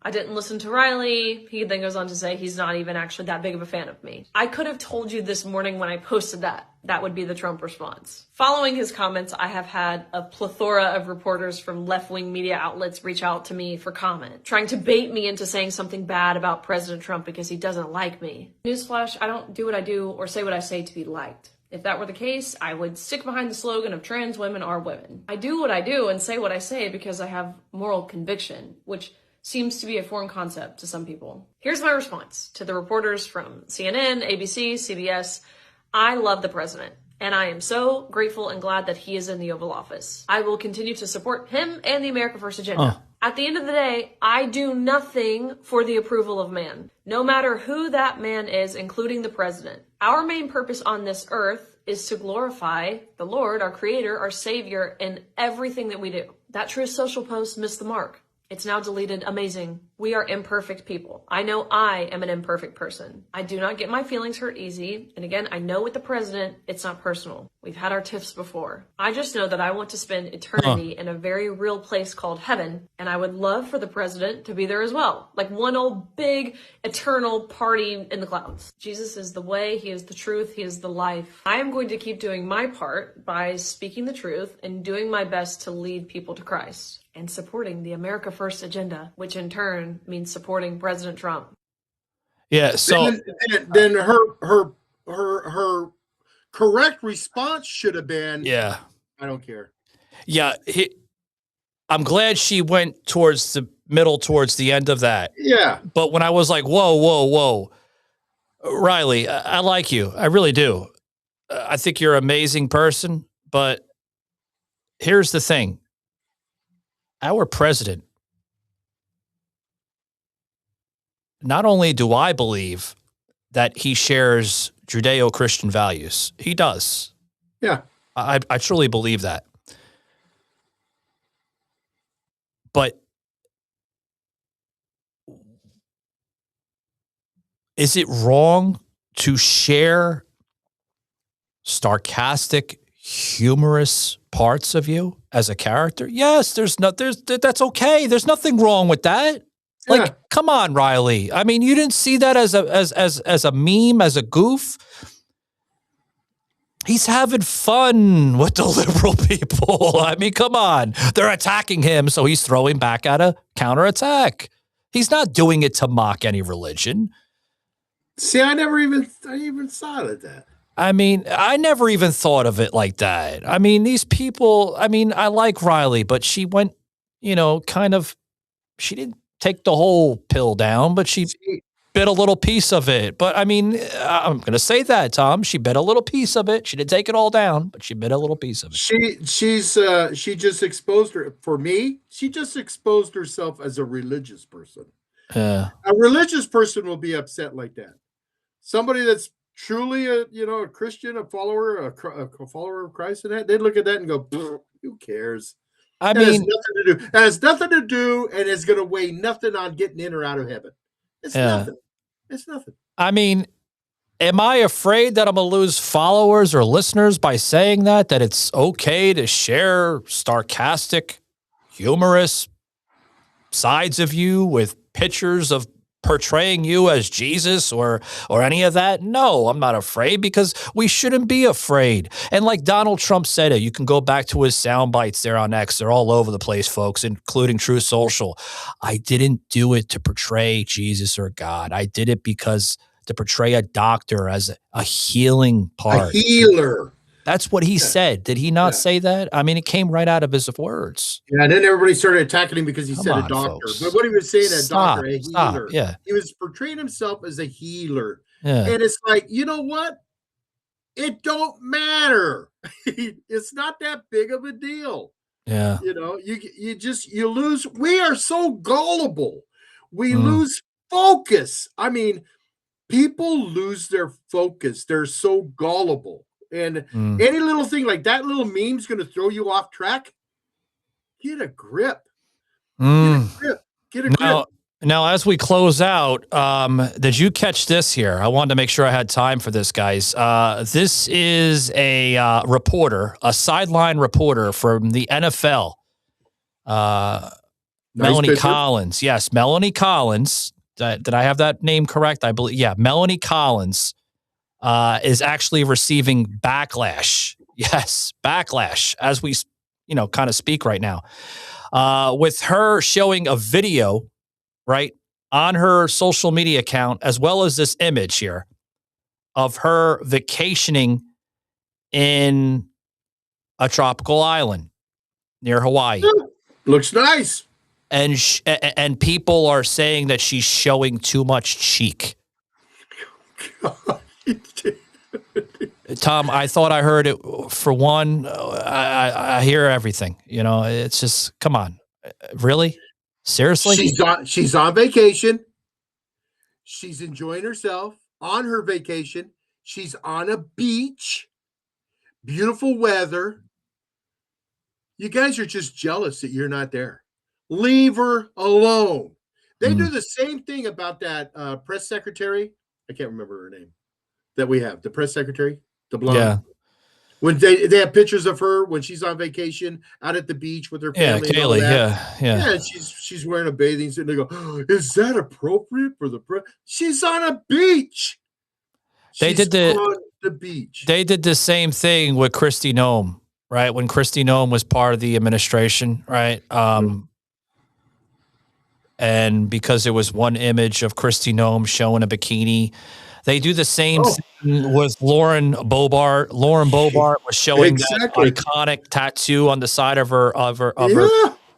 "I didn't listen to Riley." He then goes on to say he's not even actually that big of a fan of me. I could have told you this morning when I posted that. That would be the Trump response. Following his comments, I have had a plethora of reporters from left-wing media outlets reach out to me for comment, trying to bait me into saying something bad about President Trump because he doesn't like me. Newsflash, I don't do what I do or say what I say to be liked. If that were the case, I would stick behind the slogan of trans women are women. I do what I do and say what I say because I have moral conviction, which seems to be a foreign concept to some people. Here's my response to the reporters from CNN, ABC, CBS. I love the president, and I am so grateful and glad that he is in the Oval Office. I will continue to support him and the America First agenda. At the end of the day, I do nothing for the approval of man, no matter who that man is, including the president. Our main purpose on this earth is to glorify the Lord, our creator, our savior, in everything that we do. That Truth Social post missed the mark. It's now deleted. Amazing. We are imperfect people. I know I am an imperfect person. I do not get my feelings hurt easy. And again, I know with the president, it's not personal. We've had our tiffs before. I just know that I want to spend eternity in a very real place called heaven. And I would love for the president to be there as well. Like one old big eternal party in the clouds. Jesus is the way. He is the truth. He is the life. I am going to keep doing my part by speaking the truth and doing my best to lead people to Christ. And supporting the America First agenda, which in turn means supporting President Trump. Yeah. So then her correct response should have been, yeah, I don't care. Yeah. I'm glad she went towards the middle, towards the end of that. Yeah. But when I was like, whoa, Riley, I like you. I really do. I think you're an amazing person. But here's the thing. Our president, not only do I believe that he shares Judeo-Christian values, he does. Yeah. I truly believe that. But is it wrong to share sarcastic, humorous parts of you as a character? Yes, that's okay. There's nothing wrong with that. Like, come on, Riley. I mean, you didn't see that as a meme, as a goof. He's having fun with the liberal people. I mean, come on. They're attacking him, so he's throwing back at a counterattack. He's not doing it to mock any religion. See, I never even thought of that. I mean, I never even thought of it like that. I mean, these people, I mean, I like Riley, but she went, she didn't take the whole pill down, but she bit a little piece of it. But I mean, I'm going to say that, Tom, she bit a little piece of it. She didn't take it all down, but she bit a little piece of it. She just exposed she just exposed herself as a religious person. Yeah. A religious person will be upset like that. Somebody that's truly a Christian, a follower of Christ, and that, they'd look at that and go, who cares? I mean, it has nothing to do, and it's going to weigh nothing on getting in or out of heaven. It's nothing. It's nothing. I mean, am I afraid that I'm going to lose followers or listeners by saying that it's okay to share sarcastic, humorous sides of you with pictures of portraying you as Jesus or any of that? No, I'm not afraid, because we shouldn't be afraid. And like Donald Trump said it, you can go back to his sound bites there on X. They're all over the place, folks, including Truth Social. I didn't do it to portray Jesus or God. I did it because to portray a doctor as a healing part. A healer. That's what he said. Did he not say that? I mean, it came right out of his words. Yeah, and then everybody started attacking him because he said a doctor. Folks. But what he was saying, a doctor, a healer. Yeah. He was portraying himself as a healer. Yeah. And it's like, you know what? It don't matter. It's not that big of a deal. Yeah. You lose. We are so gullible. We lose focus. I mean, people lose their focus. They're so gullible. And any little thing like that little meme's going to throw you off track. Get a grip. Get a grip. Now, as we close out, did you catch this here? I wanted to make sure I had time for this, guys. This is a reporter, a sideline reporter from the NFL. Melanie Collins. Yes, Melanie Collins. Did I have that name correct? I believe. Yeah, Melanie Collins is actually receiving backlash. Yes, backlash as we, kind of speak right now. With her showing a video, right, on her social media account, as well as this image here of her vacationing in a tropical island near Hawaii. Looks nice. And people are saying that she's showing too much cheek. Tom, I thought I heard it for one. I hear everything. It's just, come on. Really? Seriously? She's on vacation. She's enjoying herself on her vacation. She's on a beach. Beautiful weather. You guys are just jealous that you're not there. Leave her alone. They do the same thing about that press secretary. I can't remember her name that we have. The press secretary, the blonde. Yeah. When they have pictures of her when she's on vacation out at the beach with her family. Yeah, Kaylee. Yeah. And she's wearing a bathing suit. And they go, oh, is that appropriate for the press? She's on a beach. They did the beach. They did the same thing with Kristi Noem, right? When Kristi Noem was part of the administration, right? And because there was one image of Kristi Noem showing a bikini, they do the same thing with Lauren Boebert. Lauren Boebert was showing that iconic tattoo on the side of her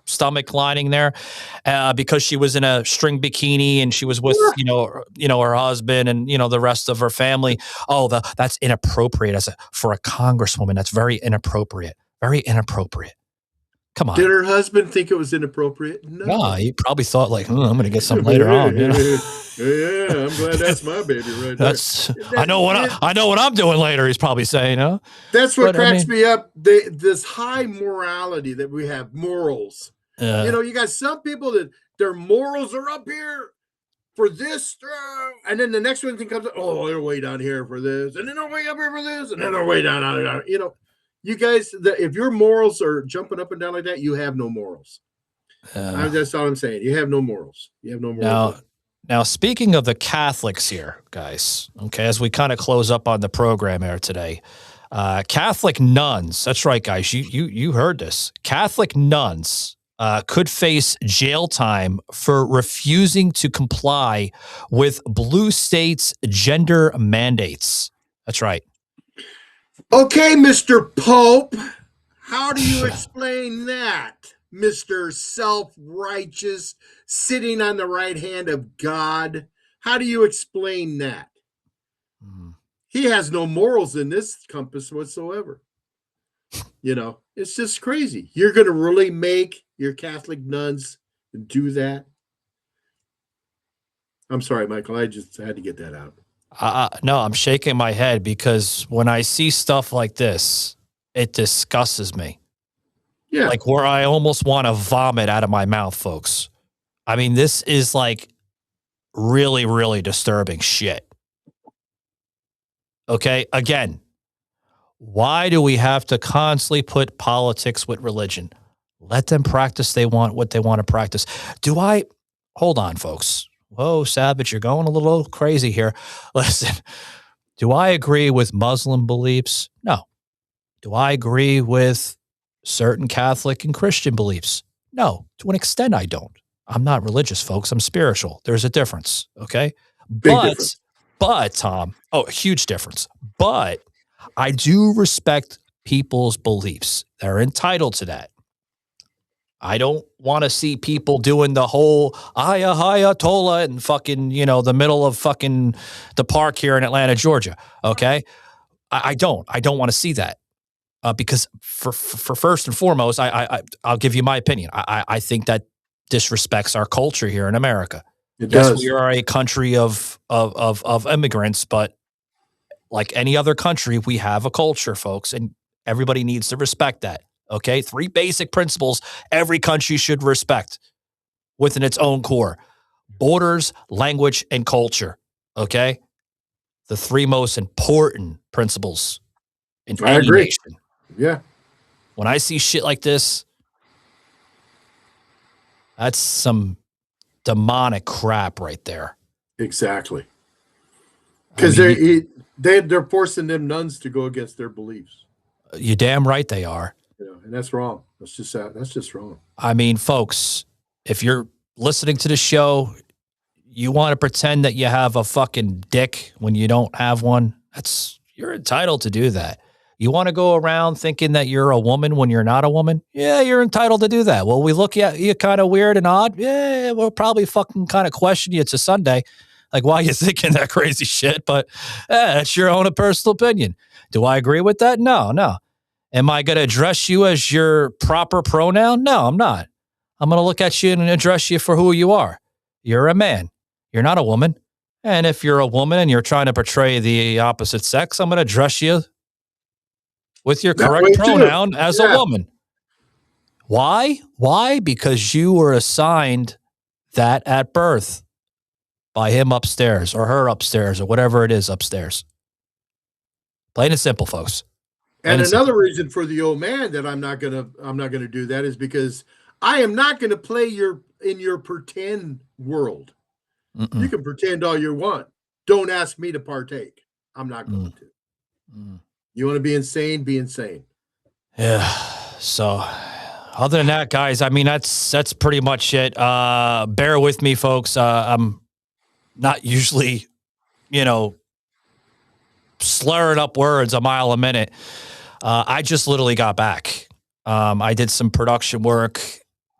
stomach lining there, because she was in a string bikini and she was with her husband and the rest of her family. Oh, that's inappropriate for a congresswoman. That's very inappropriate. Very inappropriate. Come on. Did her husband think it was inappropriate? No, he probably thought like, I'm going to get some later on. Yeah, I'm glad that's my baby right there. I know what I'm doing later. He's probably saying, That's what cracks me up. This high morality that we have, morals. You got some people that their morals are up here for this, and then the next one thing comes up. Oh, they're way down here for this, and then they're way up here for this, and then they're way down. You guys, if your morals are jumping up and down like that, you have no morals. That's all I'm saying. You have no morals. You have no morals. Now, speaking of the Catholics here, guys, okay, as we kind of close up on the program here today, Catholic nuns, that's right, guys, you heard this. Catholic nuns could face jail time for refusing to comply with blue states' gender mandates. That's right. Okay, Mr. Pope, how do you explain that, Mr. Self-Righteous, sitting on the right hand of God? How do you explain that? He has no morals in this compass whatsoever. It's just crazy. You're going to really make your Catholic nuns do that? I'm sorry, Michael. I just had to get that out. No, I'm shaking my head because when I see stuff like this, it disgusts me. Yeah. Like where I almost want to vomit out of my mouth, folks. I mean, this is like really, really disturbing shit. Okay. Again, why do we have to constantly put politics with religion? Let them practice what they want to practice. Hold on, folks. Whoa, Savage, you're going a little crazy here. Listen, do I agree with Muslim beliefs? No. Do I agree with certain Catholic and Christian beliefs? No. To an extent, I don't. I'm not religious, folks. I'm spiritual. There's a difference, okay? Difference. But, Tom, a huge difference. But I do respect people's beliefs. They're entitled to that. I don't want to see people doing the whole Ayatollah in fucking, the middle of fucking the park here in Atlanta, Georgia. Okay. I don't want to see that. Because for first and foremost, I'll give you my opinion. I think that disrespects our culture here in America. Yes, we are a country of immigrants, but like any other country, we have a culture, folks, and everybody needs to respect that. Okay, 3 basic principles every country should respect within its own core: borders, language, and culture. Okay, the 3 most important principles in any nation. Yeah. When I see shit like this, that's some demonic crap right there. Exactly. Because they're forcing them nuns to go against their beliefs. You damn right they are. And that's wrong. That's just wrong. I mean, folks, if you're listening to the show, you want to pretend that you have a fucking dick when you don't have one, you're entitled to do that. You want to go around thinking that you're a woman when you're not a woman? Yeah, you're entitled to do that. Well, we look at you kind of weird and odd. Yeah, we'll probably fucking kind of question you. It's a Sunday. Like, why are you thinking that crazy shit? But that's your own personal opinion. Do I agree with that? No. Am I going to address you as your proper pronoun? No, I'm not. I'm going to look at you and address you for who you are. You're a man. You're not a woman. And if you're a woman and you're trying to portray the opposite sex, I'm going to address you with your correct pronoun as a woman. Why? Why? Because you were assigned that at birth by him upstairs or her upstairs or whatever it is upstairs. Plain and simple, folks. And another reason for the old man that I'm not gonna do that is because I am not gonna play in your pretend world. You can pretend all you want. Don't ask me to partake. I'm not going to. You want to be insane? Be insane. Yeah. So, other than that, guys, I mean that's pretty much it. Bear with me, folks. I'm not usually, slurring up words a mile a minute. I just literally got back. I did some production work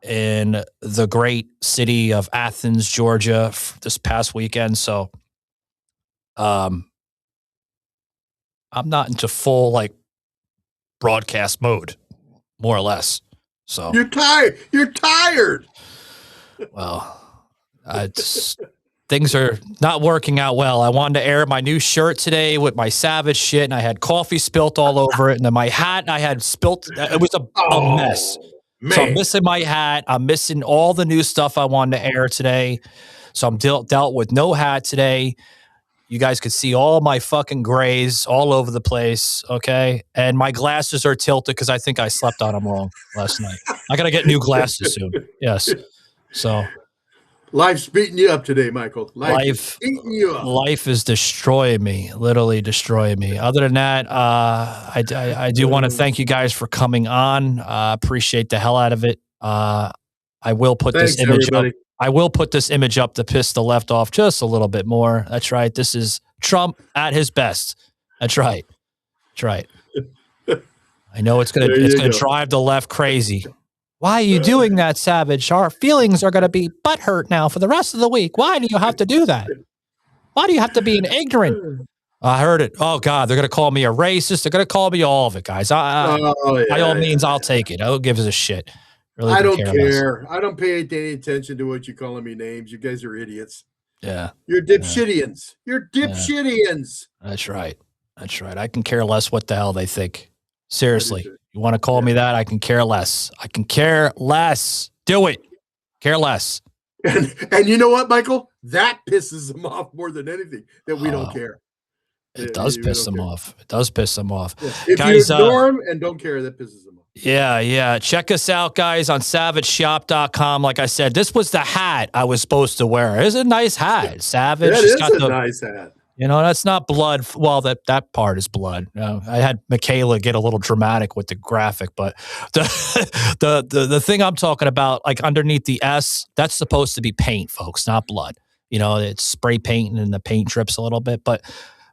in the great city of Athens, Georgia this past weekend. So, I'm not into full broadcast mode, more or less. So you're tired. Well, things are not working out well. I wanted to air my new shirt today with my Savage shit, and I had coffee spilt all over it. And then my hat, I had spilt. It was a mess. Man. So I'm missing my hat. I'm missing all the new stuff I wanted to air today. So I'm dealt with no hat today. You guys could see all my fucking grays all over the place, okay? And my glasses are tilted because I think I slept on them wrong last night. I got to get new glasses soon. Yes. So life's beating you up today, Michael. Life is beating you up. Life is destroying me, literally destroying me. Other than that, I do want to thank you guys for coming on. Appreciate the hell out of it. I will put this image up. I will put this image up to piss the left off just a little bit more. That's right. This is Trump at his best. That's right. That's right. I know it's gonna drive the left crazy. Why are you doing that, Savage? Our feelings are gonna be butthurt now for the rest of the week. Why do you have to do that? Why do you have to be an ignorant? I heard it. Oh God, they're gonna call me a racist. They're gonna call me all of it, guys. By all means, I'll take it. I don't give a shit. Really I don't care. I don't pay any attention to what you're calling me names. You guys are idiots. Yeah. You're dipshittians. You're dipshittians. That's right. That's right. I can care less what the hell they think. Seriously. You want to call me that? I can care less. I can care less. Do it. Care less. And you know what, Michael? That pisses them off more than anything, that we don't care. It does piss them off. It does piss them off. Yeah. If guys, you ignore them and don't care, that pisses them off. Yeah. Check us out, guys, on SavageShop.com. Like I said, this was the hat I was supposed to wear. It's a nice hat. Savage. That is a nice hat. That's not blood. Well, that part is blood. I had Michaela get a little dramatic with the graphic, but the thing I'm talking about, like underneath the S, that's supposed to be paint, folks, not blood. It's spray paint and the paint drips a little bit, but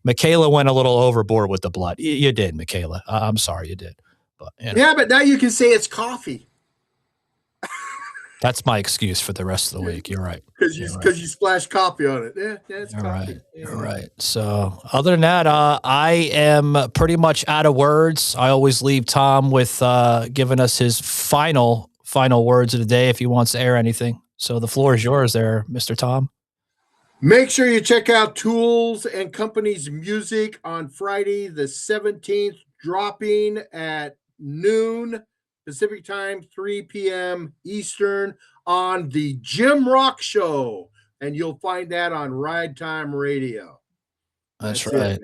Michaela went a little overboard with the blood. You did, Michaela. I'm sorry you did. But, yeah, but now you can say it's coffee. That's my excuse for the rest of the week. You're right. Because you splashed coffee on it. Yeah, it's You're coffee. Right. You're right. So other than that, I am pretty much out of words. I always leave Tom with giving us his final words of the day if he wants to air anything. So the floor is yours there, Mr. Tom. Make sure you check out Tools and Company's music on Friday the 17th, dropping at noon Pacific time, 3 p.m. Eastern on the Jim Rock Show. And you'll find that on Ride Time Radio. That's right.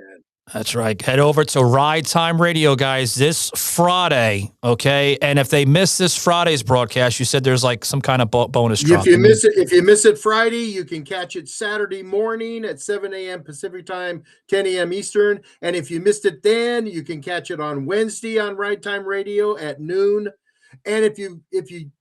That's right. Head over to Ride Time Radio, guys, this Friday, okay? And if they miss this Friday's broadcast, you said there's like some kind of bonus drop. If you miss it Friday, you can catch it Saturday morning at 7 a.m. Pacific time, 10 a.m. Eastern. And if you missed it then, you can catch it on Wednesday on Ride Time Radio at noon. And if you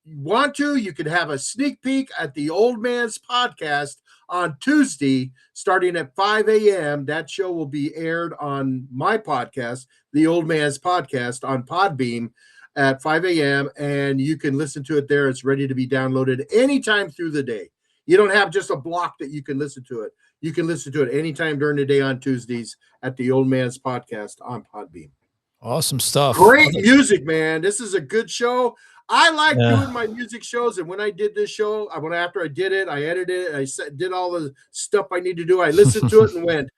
want to, you could have a sneak peek at the Old Man's Podcast on Tuesday, starting at 5 a.m. That show will be aired on my podcast, The Old Man's Podcast, on Podbeam at 5 a.m. And you can listen to it there. It's ready to be downloaded anytime through the day. You don't have just a block that you can listen to it. You can listen to it anytime during the day on Tuesdays at The Old Man's Podcast on Podbeam. Awesome stuff. Great music, man. This is a good show. I like doing my music shows, and when I did this show, after I did it, I edited it, I did all the stuff I need to do. I listened to it and went,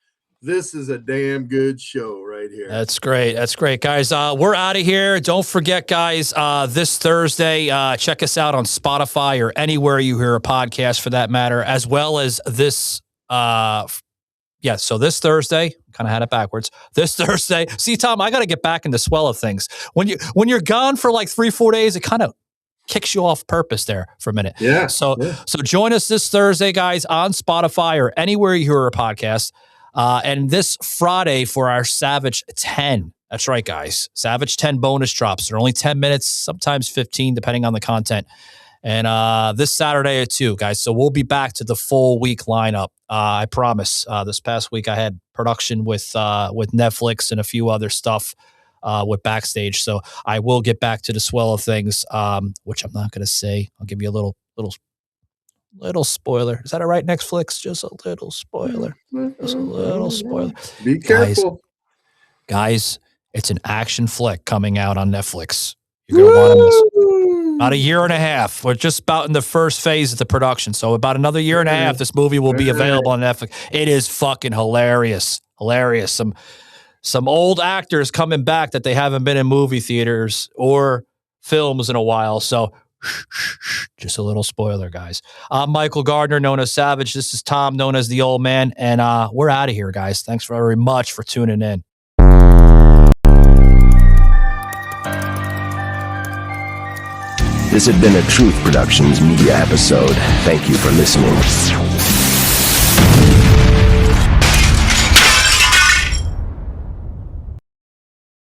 this is a damn good show right here. That's great. That's great, guys. We're out of here. Don't forget, guys, this Thursday, check us out on Spotify or anywhere you hear a podcast for that matter, as well as this so this Thursday, kind of had it backwards. This Thursday, see, Tom, I got to get back in the swell of things. When you're gone for like 3-4 days, it kind of kicks you off purpose there for a minute. Yeah. So join us this Thursday, guys, on Spotify or anywhere you hear a podcast. And this Friday for our Savage 10. That's right, guys. Savage 10 bonus drops. They're only 10 minutes, sometimes 15, depending on the content. And this Saturday at 2, guys. So we'll be back to the full week lineup. I promise. This past week I had production with Netflix and a few other stuff with Backstage. So I will get back to the swell of things, which I'm not going to say. I'll give you a little spoiler. Is that all right, Netflix? Just a little spoiler. Just a little spoiler. Be careful. Guys, it's an action flick coming out on Netflix. You're going to want to miss it. About a year and a half. We're just about in the first phase of the production. So about another year and a half, this movie will be available on Netflix. It is fucking hilarious. Hilarious. Some old actors coming back that they haven't been in movie theaters or films in a while. So just a little spoiler, guys. I'm Michael Gardner, known as Savage. This is Tom, known as the Old Man. And we're out of here, guys. Thanks very much for tuning in. This had been a Truth Productions media episode. Thank you for listening.